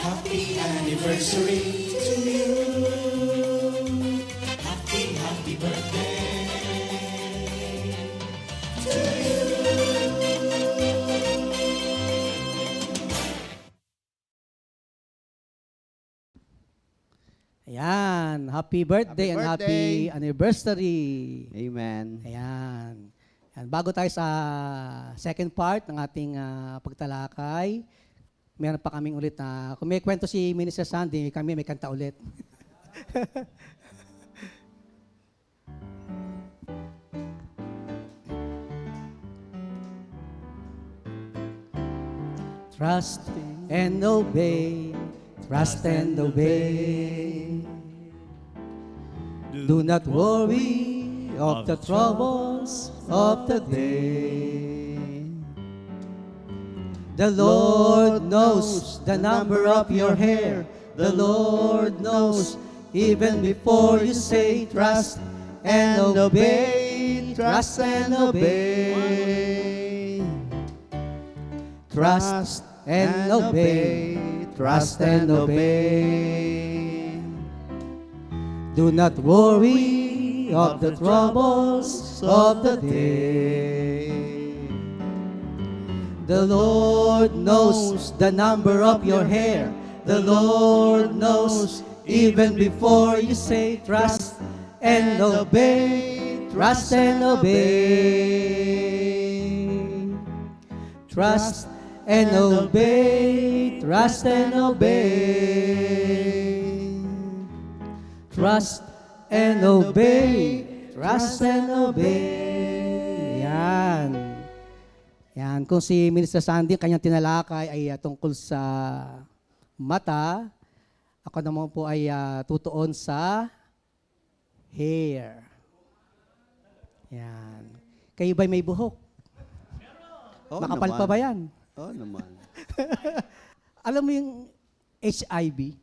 S1: Happy anniversary to you. Happy birthday to you.
S4: Ayan, happy birthday and happy anniversary.
S5: Amen.
S4: Ayan. Ayan. Bago tayo sa second part ng ating pagtalakay, meron pa kaming ulit na, kung may kwento si Minister Sandy, kami may kanta ulit. Trust and obey. Trust and obey. Do not worry of the troubles of the day. The Lord knows the number of your hair. The Lord knows even before you say trust and obey. Trust and obey. Trust and obey. Trust and obey. Do not worry of the troubles of the day. The Lord knows the number of your hair. The Lord knows even before you say trust and obey. Trust and obey. Trust and obey. Trust and obey. trust and obey. Trust and obey. Yan. Yan. Kung si Minister Sandy, kanyang tinalakay ay tungkol sa mata, ako naman po ay tutuon sa hair. Yan. Kayo ba'y may buhok?
S5: Oo
S4: Makapal
S5: naman.
S4: pa ba yan?
S5: Oo naman.
S4: Alam mo yung HIV?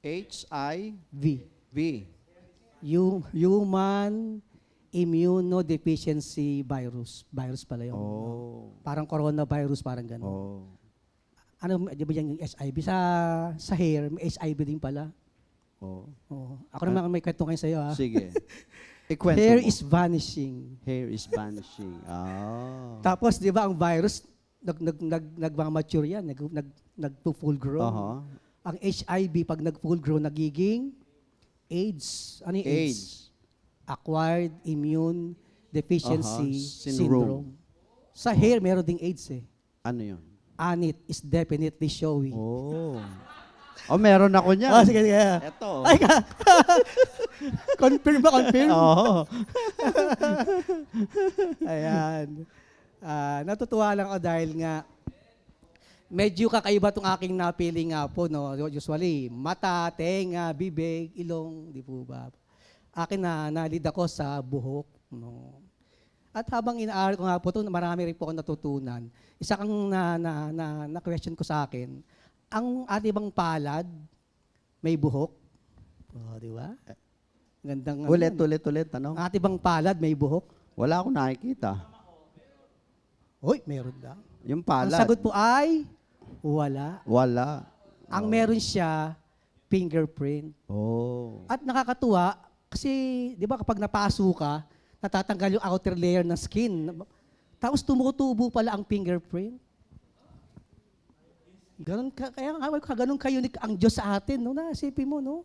S5: HIV.
S4: V. Human Immunodeficiency Virus. Virus pala yun.
S5: Oh.
S4: Parang coronavirus, parang gano'n.
S5: Oh.
S4: Ano, di ba yung HIV? Sa hair, may HIV din pala.
S5: Oh.
S4: Oo. Ako naman may kwento kayo sa'yo, ha?
S5: Sige. Ikwento
S4: Hair
S5: mo.
S4: is vanishing.
S5: Hair is vanishing.
S4: Tapos, di ba, ang virus, nag-mature yan, nag-full grown.
S5: Uh-huh.
S4: Ang HIV, pag nag-full grown, nagiging AIDS. Ano yung AIDS? Acquired Immune Deficiency
S5: Syndrome.
S4: Syndrome. Sa hair, meron ding AIDS eh.
S5: Ano yun?
S4: And it is definitely showing.
S5: Oh. Oh, meron ako niyan.
S4: Oh, sige, sige.
S5: Ito.
S4: Ay, confirm ba, confirm?
S5: Oo.
S4: Ayan. Natutuwa lang ako dahil nga medyo kakaiba tong aking napili nga po, no? Usually, mata, tenga, bibig, ilong, di po ba? Akin nalid ako sa buhok, no? At habang inaaral ko nga po ito, marami rin po ako natutunan. Isa kang na-question ko sa akin, ang ating bang palad, may buhok? Oh, di ba? Gandang
S5: Ulit.
S4: Ang
S5: Ano?
S4: ating bang palad, may buhok?
S5: Wala akong nakikita.
S4: Hoy, meron daw.
S5: Yung
S4: Ang
S5: palad.
S4: sagot po ay, wala.
S5: Wala.
S4: Ang meron siya, fingerprint.
S5: Oh.
S4: At nakakatuwa, kasi di ba kapag napaso ka, natatanggal yung outer layer ng skin. Tapos tumutubo pala ang fingerprint. Ganun kaya ganun ka-unique ang Diyos sa atin, no? Nasipin mo, no?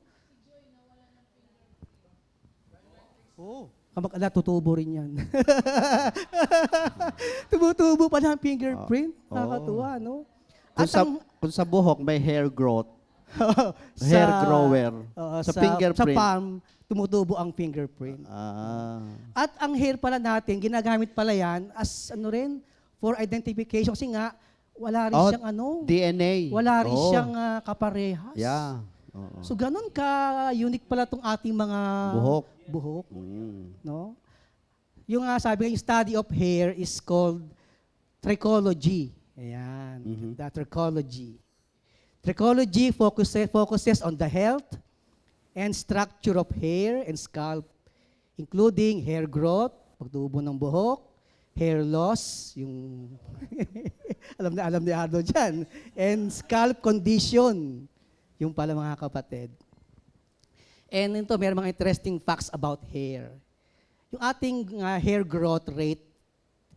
S5: Oh.
S4: Kamak-ala, tutubo rin yan. Tumutubo pala ang fingerprint.
S5: Oh.
S4: Nakakatuwa, no?
S5: Kung sa buhok, may hair growth.
S4: sa-
S5: Hair grower.
S4: Sa
S5: fingerprint.
S4: Sa palm, tumutubo ang fingerprint. At ang hair pala natin, ginagamit pala yan as ano rin, for identification. Kasi nga, wala rin siyang
S5: DNA.
S4: wala rin siyang kaparehas.
S5: Yeah. Oo.
S4: So ganun ka-unique pala tong ating mga buhok. No? Yung sabi nga, yung study of hair is called trichology. Ayan, the trichology. Trichology focuses on the health and structure of hair and scalp, including hair growth, pagtubo ng buhok, hair loss, yung alam ni Ardo dyan, and scalp condition, yung pala mga kapatid. And ito, mayroon mga interesting facts about hair. Yung ating hair growth rate,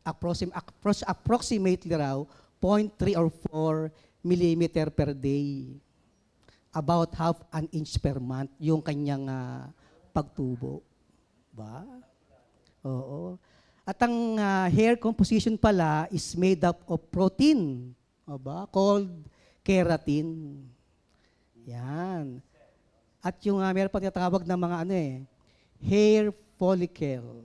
S4: approximately raw, 0.3 or 4 millimeter per day. About half an inch per month, yung kanyang pagtubo. Ba? Oo. At ang hair composition pala is made up of protein, called keratin. Yan. At yung meron pa tinatawag na mga hair follicle.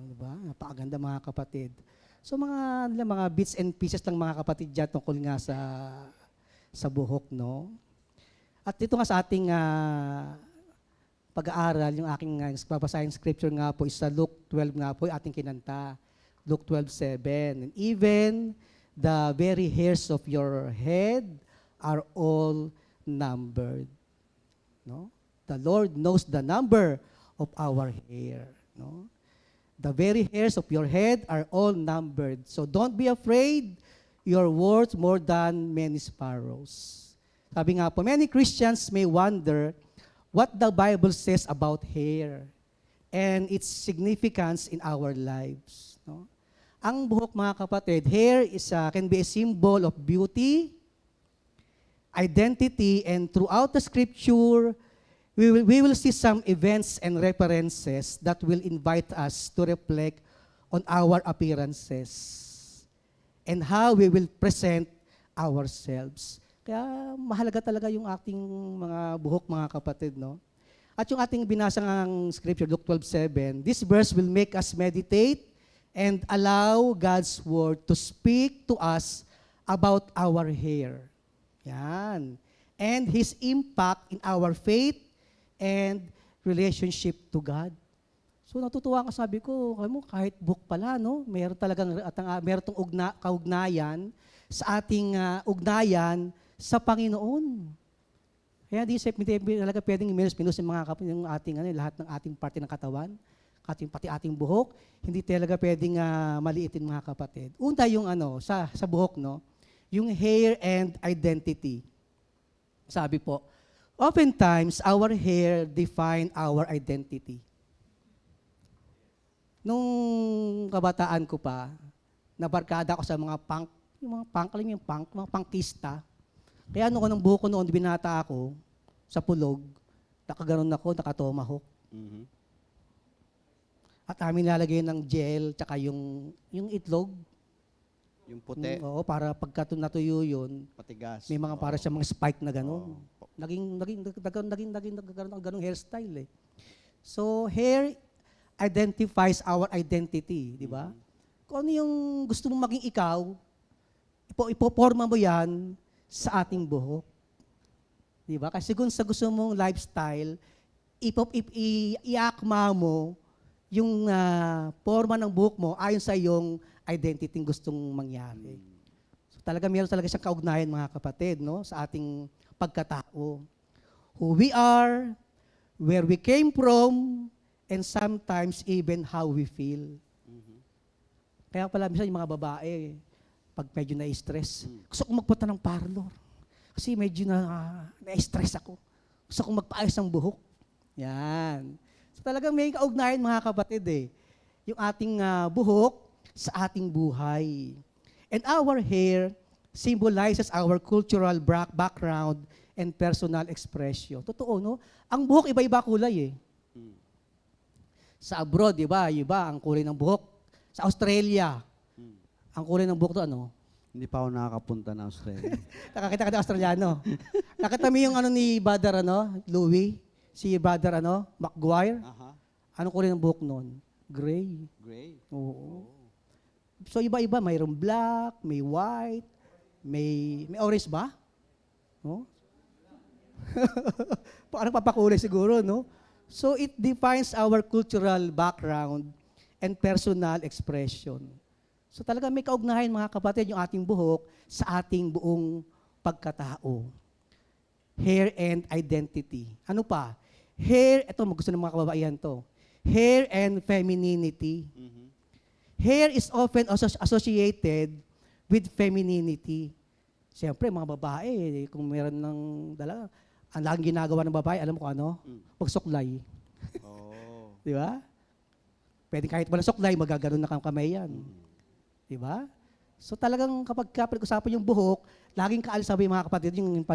S4: Diba? Napakaganda mga kapatid. So mga bits and pieces lang mga kapatid dyan tungkol nga sa buhok, no? At dito nga sa ating pag-aaral, yung aking babasahin scripture nga po is sa Luke 12 nga po, yung ating kinanta. Luke 12:7. And even the very hairs of your head are all numbered. No? The Lord knows the number of our hair. No? The very hairs of your head are all numbered. So don't be afraid. You're worth more than many sparrows. Sabi nga po, many Christians may wonder what the Bible says about hair and its significance in our lives. No? Ang buhok, mga kapatid, hair can be a symbol of beauty, identity, and throughout the scripture, we will see some events and references that will invite us to reflect on our appearances and how we will present ourselves. Kaya mahalaga talaga yung ating mga buhok, mga kapatid, no? At yung ating binasa ng scripture, Luke 12:7, this verse will make us meditate and allow God's word to speak to us about our hair. Yan. And His impact in our faith and relationship to God. So natutuwa ka, sabi ko, alam mo, kahit book pala, no? Meron talagang meron tong kaugnayan sa ating ugnayan sa Panginoon. Kaya di talaga pwedeng minus yung mga yung ating lahat ng ating parte ng katawan, pati ating buhok, hindi talaga pwedeng maliitin mga kapatid. Unta yung sa buhok, no? Yung hair and identity. Sabi po, oftentimes our hair define our identity. Nung kabataan ko pa, nabarkada ako sa mga punk, mga punkista. Kaya noon, ang buhok ko noon, binata ako, sa pulog, nakaganon ako, nakatomahawk.
S5: Mhm.
S4: At amin lalagay ng gel, tsaka yung itlog.
S5: Yung puti,
S4: Oo, para pagka natuyo yun,
S5: matigas.
S4: may mga para siya mga spike na gano'n.
S5: Oo.
S4: Nagkaroon ng ganong hairstyle eh. So, hair identifies our identity, di ba? Kung ano yung gusto mong maging ikaw, ipoporma mo yan sa ating buhok. Di ba? Kasi kung sa gusto mong lifestyle, iakma mo yung forma ng buhok mo ayon sa iyong identity gustong mangyari. So meron talaga siyang kaugnayan mga kapatid, no, sa ating pagkatao. Who we are, where we came from, and sometimes even how we feel. Kaya pala minsan yung mga babae, pag medyo na-stress, gusto kong magpunta ng parlor. Kasi medyo na-stress ako. Gusto kong magpaayos ng buhok. Yan. So talagang may kaugnayan mga kapatid eh. Yung ating buhok sa ating buhay. And our hair symbolizes our cultural background and personal expression. Totoo, no? Ang buhok iba-iba kulay eh. Sa abroad, iba ang kulay ng buhok. Sa Australia, ang kulay ng buhok to
S5: Hindi pa ako nakakapunta na Australia.
S4: Nakakita ka ng Australiano. Nakita mo yung ni Brother Louis? Si Brother McGuire?
S5: Aha.
S4: Anong kulay ng buhok noon? Gray.
S5: Gray.
S4: Oo. So iba-iba, mayroong black, may white, may orange ba? No? Parang papakulay siguro, no? So it defines our cultural background and personal expression. So talaga may kaugnayan mga kapatid yung ating buhok sa ating buong pagkatao. Hair and identity. Ano pa? Hair, ito gusto ng mga kababaihan to. Hair and femininity. Hair is often associated with femininity. Siyempre, mga babae, kung meron ng dala, ang laging ginagawa ng babae, alam mo kung ano? Pagsuklay.
S5: Oh.
S4: Di ba? Pwede kahit walang suklay, magaganon na kang kamay yan. Di ba? So talagang kapag pinag-usapan yung buhok, laging kaalisabi mga kapatid yung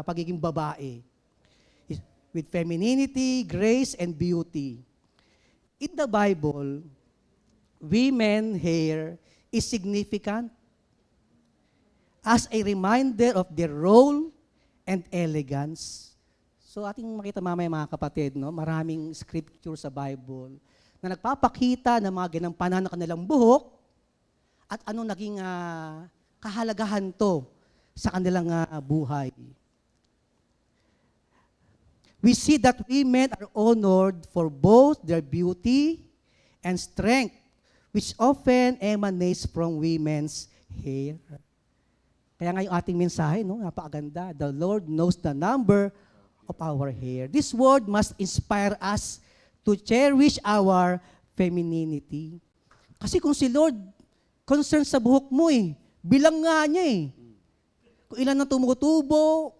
S4: pagiging babae. With femininity, grace, and beauty. In the Bible, women hair is significant as a reminder of their role and elegance. So ating makita mamaya mga kapatid, no? Maraming scripture sa Bible na nagpapakita ng mga ginampanan ng kanilang buhok at ano naging kahalagahan to sa kanilang buhay. We see that women are honored for both their beauty and strength, which often emanates from women's hair. Kaya nga yung ating mensahe, no, napakaganda. The Lord knows the number of our hair. This word must inspire us to cherish our femininity. Kasi kung si Lord concerned sa buhok mo bilang nga niya Kung ilan ang tumutubo,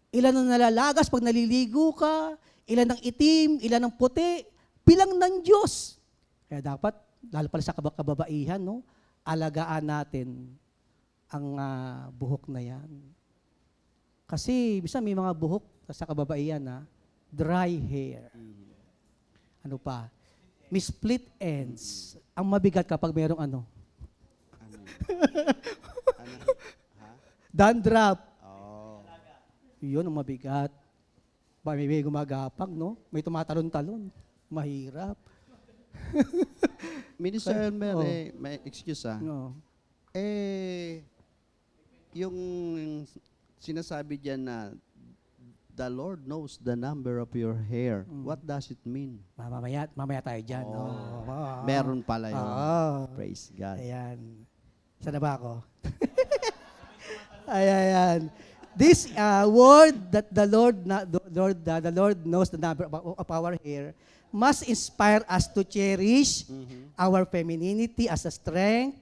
S4: ilan ang nalalagas pag naliligo ka, ilan ang itim, ilan ang puti, bilang ng Diyos. Kaya dapat, lalo pala sa kababaihan, no, alagaan natin ang buhok na yan. Kasi, bisa may mga buhok sa kababaihan dry hair. Ano pa? May split ends. Ang mabigat kapag mayroong dandruff.
S5: Oh.
S4: Yun ang mabigat. May gumagapag, no? May tumatalon-talon. Mahirap.
S5: Minister Elmer,
S4: Oh.
S5: may excuse
S4: No.
S5: Yung sinasabi diyan na the Lord knows the number of your hair. What does it mean?
S4: Mamaya tayo dyan.
S5: Oh.
S4: No?
S5: Meron pala yun.
S4: Oo.
S5: Praise God.
S4: Ayan. Saan na ba ako? Ayan. This word that the Lord knows the number of our hair must inspire us to cherish our femininity as a strength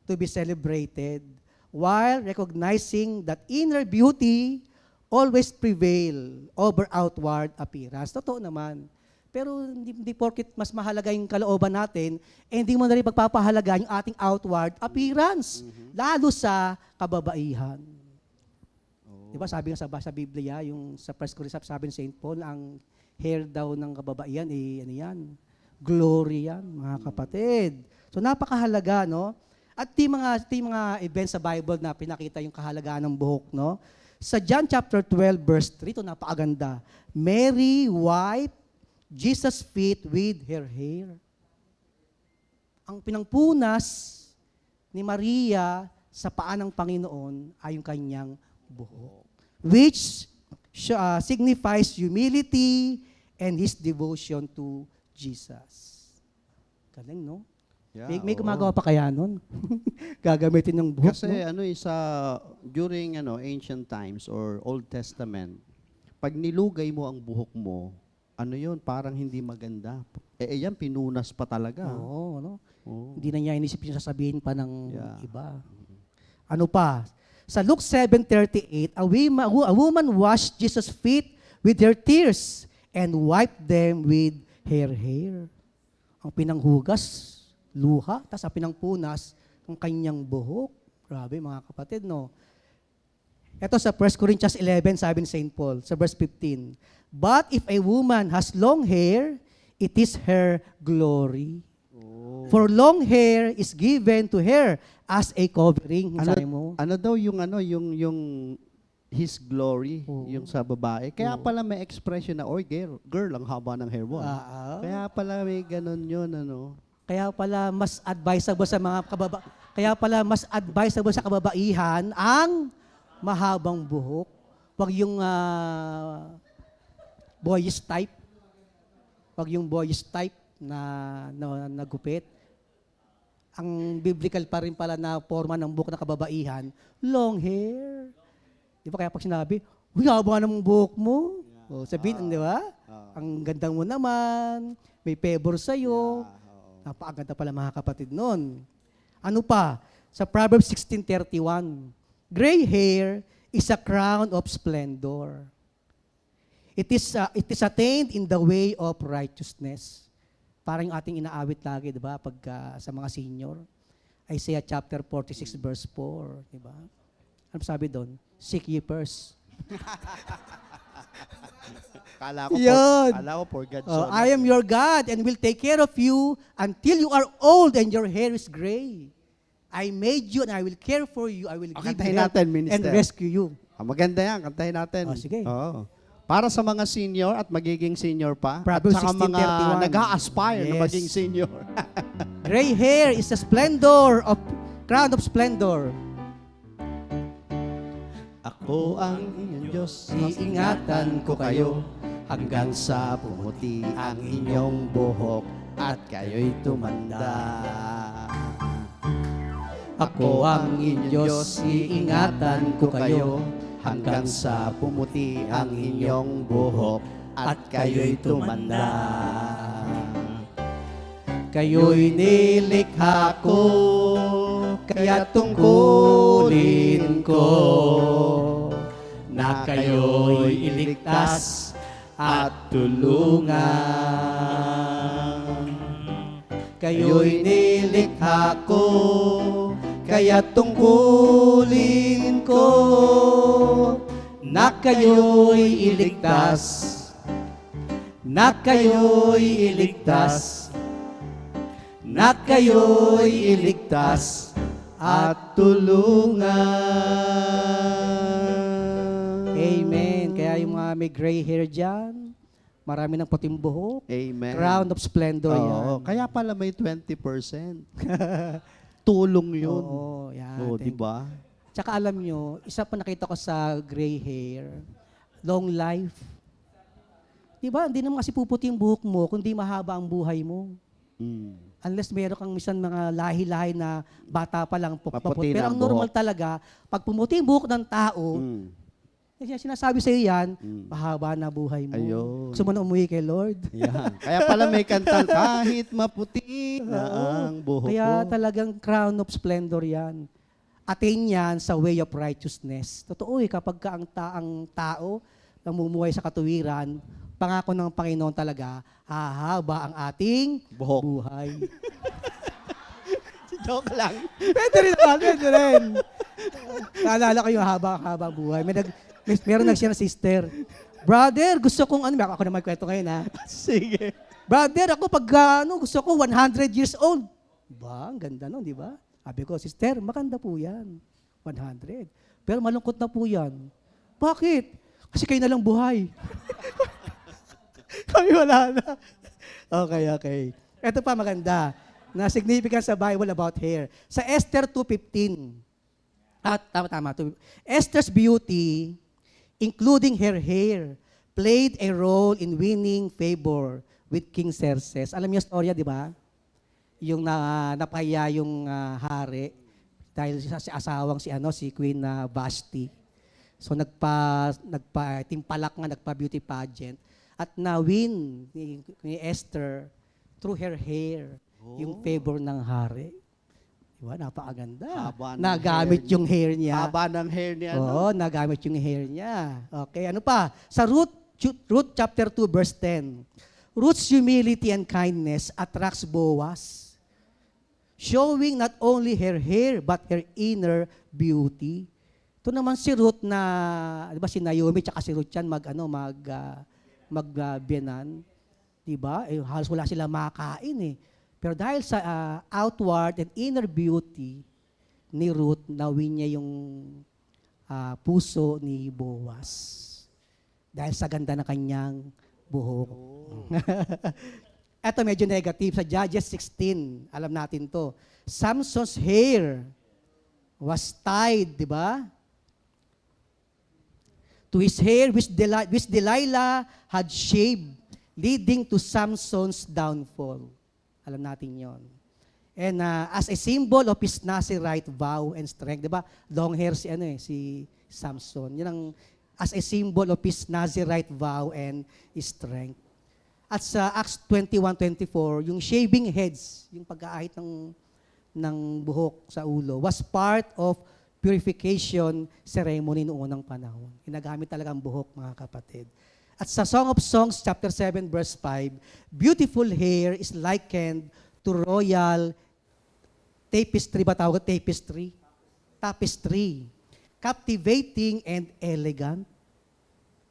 S4: to be celebrated while recognizing that inner beauty always prevail over outward appearance. Totoo naman. Pero hindi porket mas mahalaga yung kalooban natin, hindi mo na rin pagpapahalaga yung ating outward appearance, lalo sa kababaihan. Di ba sabi nga sa Biblia, yung sa 1 Corinthians sabi ni St. Paul, ang hair daw ng kababaihan, ano yan? Glory yan, mga kapatid. So napakahalaga, no? At yung mga events sa Bible na pinakita yung kahalagaan ng buhok, no? Sa John chapter 12, verse 3, ito napakaganda. Mary wiped Jesus' feet with her hair. Ang pinangpunas ni Maria sa paa ng Panginoon ay yung kanyang buhok, which signifies humility and His devotion to Jesus. Galing, no?
S5: Yeah,
S4: May
S5: oo.
S4: gumagawa pa kaya nun? Gagamitin ng buhok,
S5: Kasi
S4: no?
S5: during ancient times or Old Testament, pag nilugay mo ang buhok mo, parang hindi maganda. Yan, pinunas pa talaga.
S4: Oo, no?
S5: Oo.
S4: Hindi na niya inisip yung sasabihin pa ng
S5: Yeah.
S4: iba. Ano pa? Sa Luke 7:38, a woman washed Jesus' feet with her tears and wiped them with her hair. Ang pinanghugas, luha, tapos ang pinangpunas, ang kanyang buhok. Grabe mga kapatid, no? Ito sa 1 Corinthians 11, sabi ni St. Paul, sa verse 15, "But if a woman has long hair, it is her glory. For long hair is given to her as a covering." Sabi mo?
S5: Ano daw yung His glory,
S4: Oo.
S5: yung sa babae. Kaya
S4: Oo.
S5: pala may expression na, oy, girl, ang haba ng hair mo. Kaya pala may ganun yun,
S4: Kaya pala mas advisable sa kababaihan ang mahabang buhok. Wag yung boyish type. Wag yung boyish type na nagupit. Ang biblical pa rin pala na forma ng buhok ng kababaihan, long hair. Di ba kaya pag sinabi, "Uy, haba ng buhok mo." O, sabihin, di ba? Ang ganda mo naman, may favor sa'yo. Napakaganda pala mga kapatid nun. Ano pa? Sa Proverbs 16:31, gray hair is a crown of splendor. It is attained in the way of righteousness. Parang yung ating inaawit lagi, di ba? Pagka sa mga senior. Isaiah chapter 46 verse 4, di ba? Ano sabi doon? Seek ye first.
S5: Kala ko for God's
S4: Oh,
S5: honor.
S4: I am your God and will take care of you until you are old and your hair is gray. I made you and I will care for you. I will give you
S5: Kantahin
S4: help
S5: natin,
S4: and
S5: Minister.
S4: rescue you.
S5: Maganda yan, kantahin natin.
S4: Oh, sige.
S5: Oo. Para sa mga senior at magiging senior pa,
S4: Proverbs
S5: at saka mga
S4: 16:31.
S5: nag-a-aspire na
S4: Yes.
S5: maging senior.
S4: Gray hair is a crown of splendor.
S5: Ako ang inyong Diyos, iingatan ko kayo hanggang sa pumuti ang inyong buhok at kayo'y tumanda. Ako ang inyong Diyos, iingatan ko kayo hanggang sa pumuti ang inyong buhok at kayo'y tumanda. Kayo'y nilikha ko, kaya tungkulin ko na kayo'y iligtas at tulungan. Kayo'y nilikha ko, kaya tungkulin ko na kayo'y iligtas, na kayo'y iligtas, na kayo'y iligtas at tulungan.
S4: Amen. Kaya yung mga may gray hair dyan, marami ng puting buhok,
S5: Amen.
S4: crown of splendor yan.
S5: Oo, kaya pala may 20%. Tulong yun.
S4: Oo, yan.
S5: Oo,
S4: Thank
S5: di ba?
S4: Tsaka alam nyo, isa pa nakita ko sa gray hair, long life. Di ba? Hindi naman kasi puputi yung buhok mo, kundi mahaba ang buhay mo.
S5: Mm.
S4: Unless meron kang minsan mga lahi-lahi na bata pa lang
S5: Maputi
S4: paputi.
S5: na
S4: Pero
S5: ang
S4: ang normal
S5: buhok.
S4: talaga, pag pumuti yung buhok ng tao,
S5: Mm.
S4: kasi sinasabi sa iyo yan,
S5: Mm.
S4: mahaba na buhay mo.
S5: Ayun.
S4: Gusto mo na umuwi kay Lord?
S5: Yan. Kaya pala may kantang kahit maputi na ang buhok
S4: Kaya
S5: ko.
S4: talagang crown of splendor yan. Attain yan sa way of righteousness. Totoo kapag ka ang tao namumuhay sa katuwiran, pangako ng Panginoon talaga, hahaba ang ating
S5: Buhok.
S4: buhay.
S5: Joke lang.
S4: Pwede rin naman, pwede rin. Naalala ko yung haba buhay. Meron nag-share na sister. Brother, gusto kong ano, ako na magkwento ngayon ha.
S5: Sige.
S4: Brother, ako pag gusto ko 100 years old. Ba, ang ganda nun, di ba? Sabi ko, sister, maganda po yan. 100. Pero malungkot na po yan. Bakit? Kasi kayo na lang buhay. Kami wala na. Okay. Ito pa maganda. Na significant sa Bible about hair. Sa Esther 2:15. Tama. Esther's beauty, including her hair, played a role in winning favor with King Xerxes. Alam niyo storya, di ba? Yung napahiya yung hari dahil sa asawang si Queen Vashti. So nagpa-timpalak nga, nagpa-beauty pageant at na-win ni Esther through her hair, yung favor ng hari. Diba? Napakaganda.
S5: Haba ng
S4: Nagamit
S5: hair
S4: yung hair niya.
S5: Haba ng hair niya.
S4: Oo, nagamit yung hair niya. Okay, ano pa? Sa Ruth chapter 2, verse 10. Ruth's humility and kindness attracts Boaz, showing not only her hair, but her inner beauty. Ito naman si Ruth na, di ba si Naomi tsaka si Ruth yan magbiyanan. Di ba? Halos wala sila makakain eh. Pero dahil sa outward and inner beauty ni Ruth, nawin niya yung puso ni Boaz. Dahil sa ganda ng kanyang buhok. Ito medyo negative. Sa Judges 16, alam natin to. Samson's hair was tied, di ba? To his hair which Delilah had shaved, leading to Samson's downfall. Alam natin yon. And as a symbol of his Nazirite vow and strength, di ba? Long hair si Samson. Yan ang as a symbol of his Nazirite vow and strength. At sa Acts 21:24, yung shaving heads, yung pag-aahit ng buhok sa ulo, was part of purification ceremony noong unang panahon. Ginagamit talaga ang buhok, mga kapatid. At sa Song of Songs, chapter 7, verse 5, beautiful hair is likened to royal tapestry. Ba tawag? Tapestry. Tapestry. Captivating and elegant.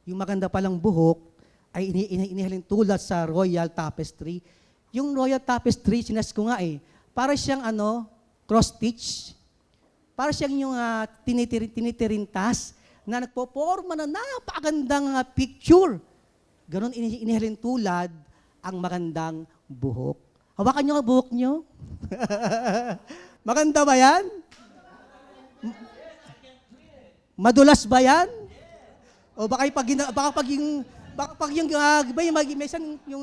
S4: Yung maganda palang buhok ay inihalin tulad sa royal tapestry. Yung royal tapestry, sinas ko nga para siyang cross-stitch. Para siyang yung tinitirintas na nagpoporma na napakagandang picture. Ganon inihalin tulad ang magandang buhok. Hawakan nyo ang buhok nyo. Maganda ba yan? Madulas ba yan? O baka pag yung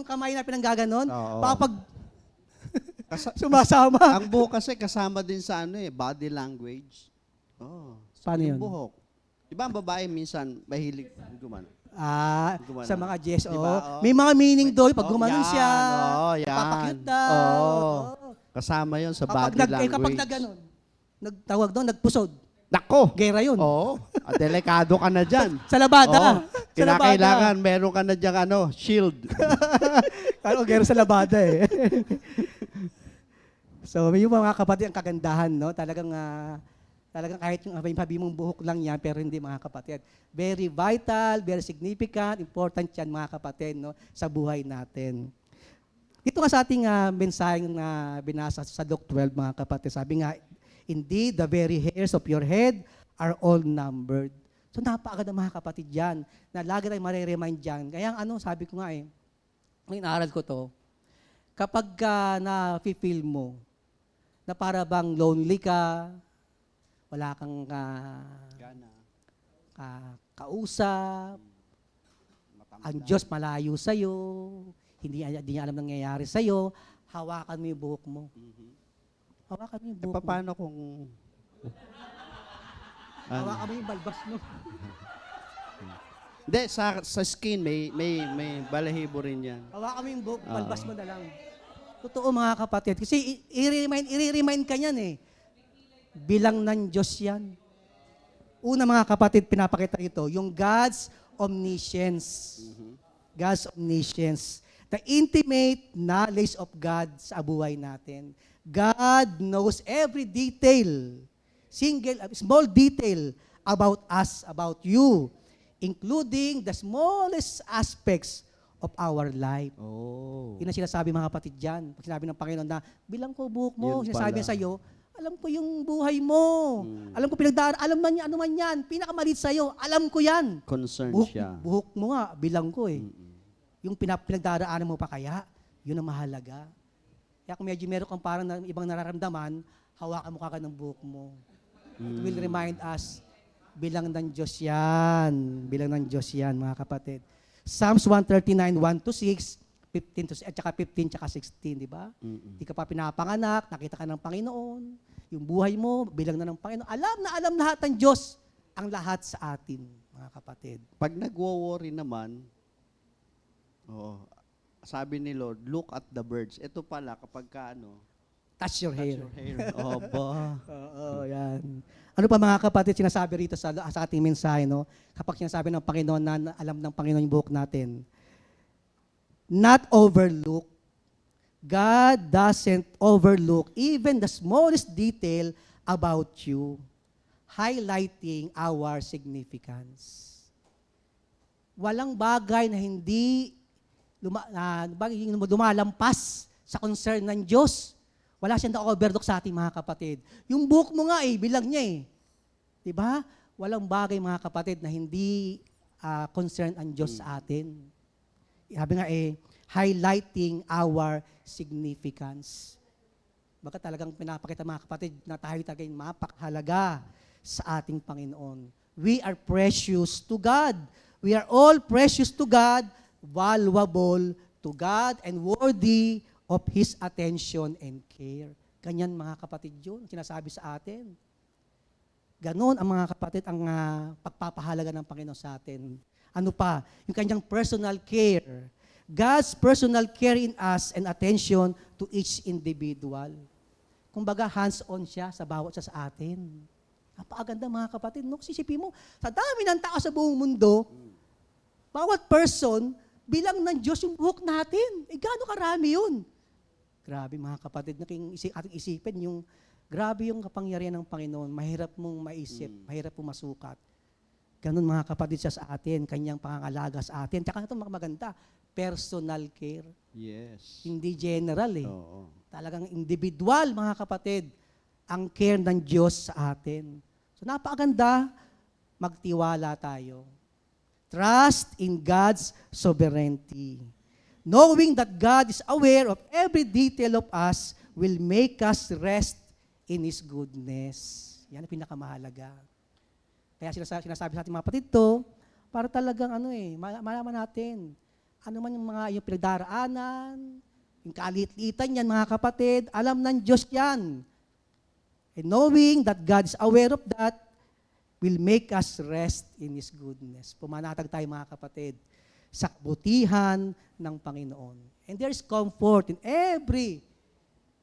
S4: kamay na pinanggaganon,
S5: Oo.
S4: baka pag sumasama.
S5: Ang buhok kasi kasama din sa body language. Oh.
S4: Paano yun?
S5: Yung buhok. Diba ang babae minsan mahilig gumano? Gumano.
S4: Sa mga Jess,
S5: Diba?
S4: may mga meaning doon pag
S5: Oh,
S4: gumanon
S5: yan.
S4: siya.
S5: Oh, yan.
S4: Papakute daw.
S5: Oh.
S4: Oo.
S5: Kasama yon sa body language.
S4: Kapag nagganon, nagtawag doon, nagpusod.
S5: Nako!
S4: Gera yun.
S5: Oo. Delikado ka na dyan.
S4: Sa labada ka.
S5: Oo. Kinakailangan meron ka na dyan shield.
S4: Kalo gera sa labada So, may yung mga kapatid ang kagandahan, no? Talagang kahit yung habi mong buhok lang yan, pero hindi, mga kapatid. Very vital, very significant, important yan, mga kapatid, no? Sa buhay natin. Ito nga sa ating mensaheng na binasa sa Luke 12, mga kapatid. Sabi nga, indeed, the very hairs of your head are all numbered. So napakaganda mga kapatid yan, na lagi tayong mariremind dyan. Kaya sabi ko nga nung inaaral ko to, kapag na-feel mo, na para bang lonely ka, wala kang
S5: Gana.
S4: kausap, ang Diyos malayo sa'yo, hindi niya alam nangyayari sa'yo, hawakan mo yung buhok mo. Hawakan mo yung buhok mo.
S5: Paano kung...
S4: Hawakan mo yung balbas mo.
S5: Hindi, sa skin, may balahibo rin yan.
S4: Hawakan mo yung buhok, balbas mo na lang. Totoo mga kapatid. Kasi i-remind ka niyan Bilang ng Diyos yan. Una mga kapatid, pinapakita ito, yung God's omniscience. God's omniscience. The intimate knowledge of God sa buhay natin. God knows every detail, small detail about us, about you, including the smallest aspects of our life.
S5: Oh.
S4: Yun ang sinasabi mga kapatid dyan. Pag sinabi ng Panginoon na, bilang ko buhok mo,
S5: Yun
S4: sinasabi
S5: pala.
S4: niya sa'yo, alam ko yung buhay mo. Alam ko alam man yan, ano man yan, pinakamalit sa'yo, alam ko yan.
S5: Concerned
S4: Buhok,
S5: siya.
S4: buhok mo nga, bilang ko Yung pinagdaraanan mo pa kaya, yun ang mahalaga. Kaya kung medyo meron kang parang ibang nararamdaman, hawakan mo kagad ng buhok mo. It will remind us, bilang ng Diyos yan. Bilang ng Diyos yan, mga kapatid. Psalms 139, 1-6, 15 at saka 15 at 16, di ba? Di ka pa pinapanganak, nakita ka ng Panginoon, yung buhay mo, bilang na ng Panginoon. Alam lahat ng Diyos ang lahat sa atin, mga kapatid.
S5: Pag nagwo-worry naman, sabi ni Lord, look at the birds. Ito pala, kapag
S4: Touch your hair.
S5: your hair. Ba?
S4: Oo, yan. Ano pa mga kapatid, sinasabi rito sa ating mensahe, no? Kapag sinasabi ng Panginoon na alam ng Panginoon yung buhok natin, not overlook. God doesn't overlook even the smallest detail about you, highlighting our significance. Walang bagay na hindi lumalampas sa concern ng Diyos. Wala siyang na-overlook sa ating mga kapatid. Yung buhok mo nga bilang niya Diba? Walang bagay mga kapatid na hindi concern ang Diyos sa atin. Sabi nga highlighting our significance. Baka talagang pinapakita mga kapatid na tayo talagang mapakahalaga sa ating Panginoon. We are precious to God. We are all precious to God, valuable to God, and worthy of His attention and care. Ganyan mga kapatid yun, sinasabi sa atin. Ganon ang mga kapatid ang pagpapahalaga ng Panginoon sa atin. Ano pa? Yung kanyang personal care. God's personal care in us and attention to each individual. Kumbaga, hands-on siya sa bawat isa sa atin. Napakaganda mga kapatid. No? Sisipin mo, sa dami ng tao sa buong mundo, bawat person, bilang ng Diyos yung buhok natin. Gaano karami yun? Grabe mga kapatid, ating isipin yung grabe yung kapangyarihan ng Panginoon, mahirap mong maisip, mahirap mong masukat. Ganun mga kapatid siya sa atin, kanyang pangangalaga sa atin. Tsaka ito maganda, personal care.
S5: Yes.
S4: Hindi general
S5: Oo.
S4: Talagang individual mga kapatid, ang care ng Diyos sa atin. So napakaganda, magtiwala tayo. Trust in God's sovereignty. Knowing that God is aware of every detail of us will make us rest in His goodness. Yan ang pinakamahalaga. Kaya sinasabi sa ating mga kapatid to, para talagang malaman natin, ano man yung pinagdaraanan, yung kalit-litan yan mga kapatid, alam ng Diyos yan. And knowing that God is aware of that, will make us rest in His goodness. Pumanatag tayo mga kapatid sa kabutihan ng Panginoon. And there is comfort in every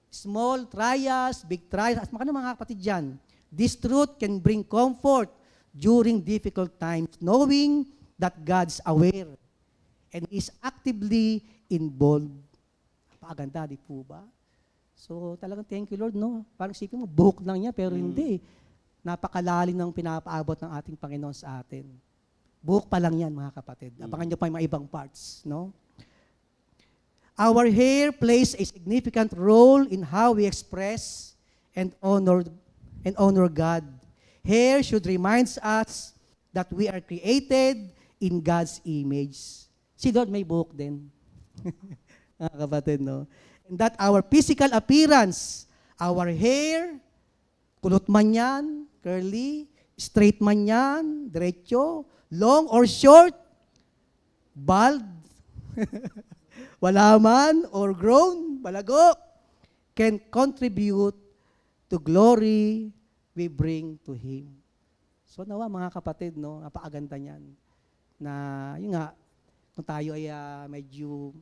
S4: small trials, big trials. At mga kapatid dyan, this truth can bring comfort during difficult times, knowing that God's aware and is actively involved. Napakaganda, di po ba? So talagang thank you Lord, no? Parang isipin mo, buhok lang niya, pero hindi. Napakalalim ng pinapaabot ng ating Panginoon sa atin. Buhok pa lang yan, mga kapatid. Abangan nyo pa yung mga ibang parts, no? Our hair plays a significant role in how we express and honor God. Hair should remind us that we are created in God's image. Si Lord may buhok din. Mga kapatid, no? And that our physical appearance, our hair, kulot man yan, curly, straight man yan, diretso, long or short, bald, wala man or grown, balago, can contribute to glory we bring to Him. So nawa mga kapatid, no, napakaganda niyan. Na yun nga, kung tayo ay medyo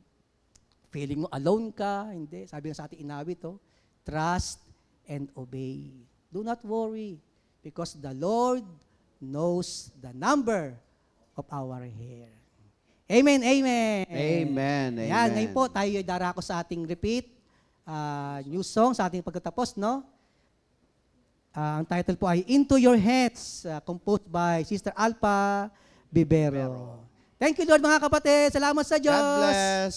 S4: feeling mo alone ka, hindi. Sabi nga sa ating inawit, trust and obey. Do not worry because the Lord knows the number of our hair. Amen, amen.
S5: Amen,
S4: Yan,
S5: amen.
S4: ngayon po tayo ay darako sa ating repeat new song sa ating pagtatapos, no? Ang title po ay Into Your Hands, composed by Sister Alpha Bibero. Thank you, Lord, mga kapatid. Salamat sa Diyos.
S5: God bless.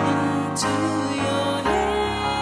S2: Into your hands.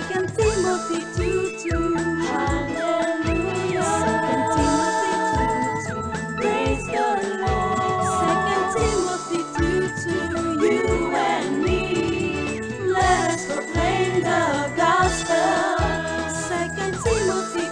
S2: Second Timothy 2:2. Hallelujah. Second Timothy 2:2. Praise the Lord. Second Timothy 2:2. You and me, let us proclaim the gospel. Second Timothy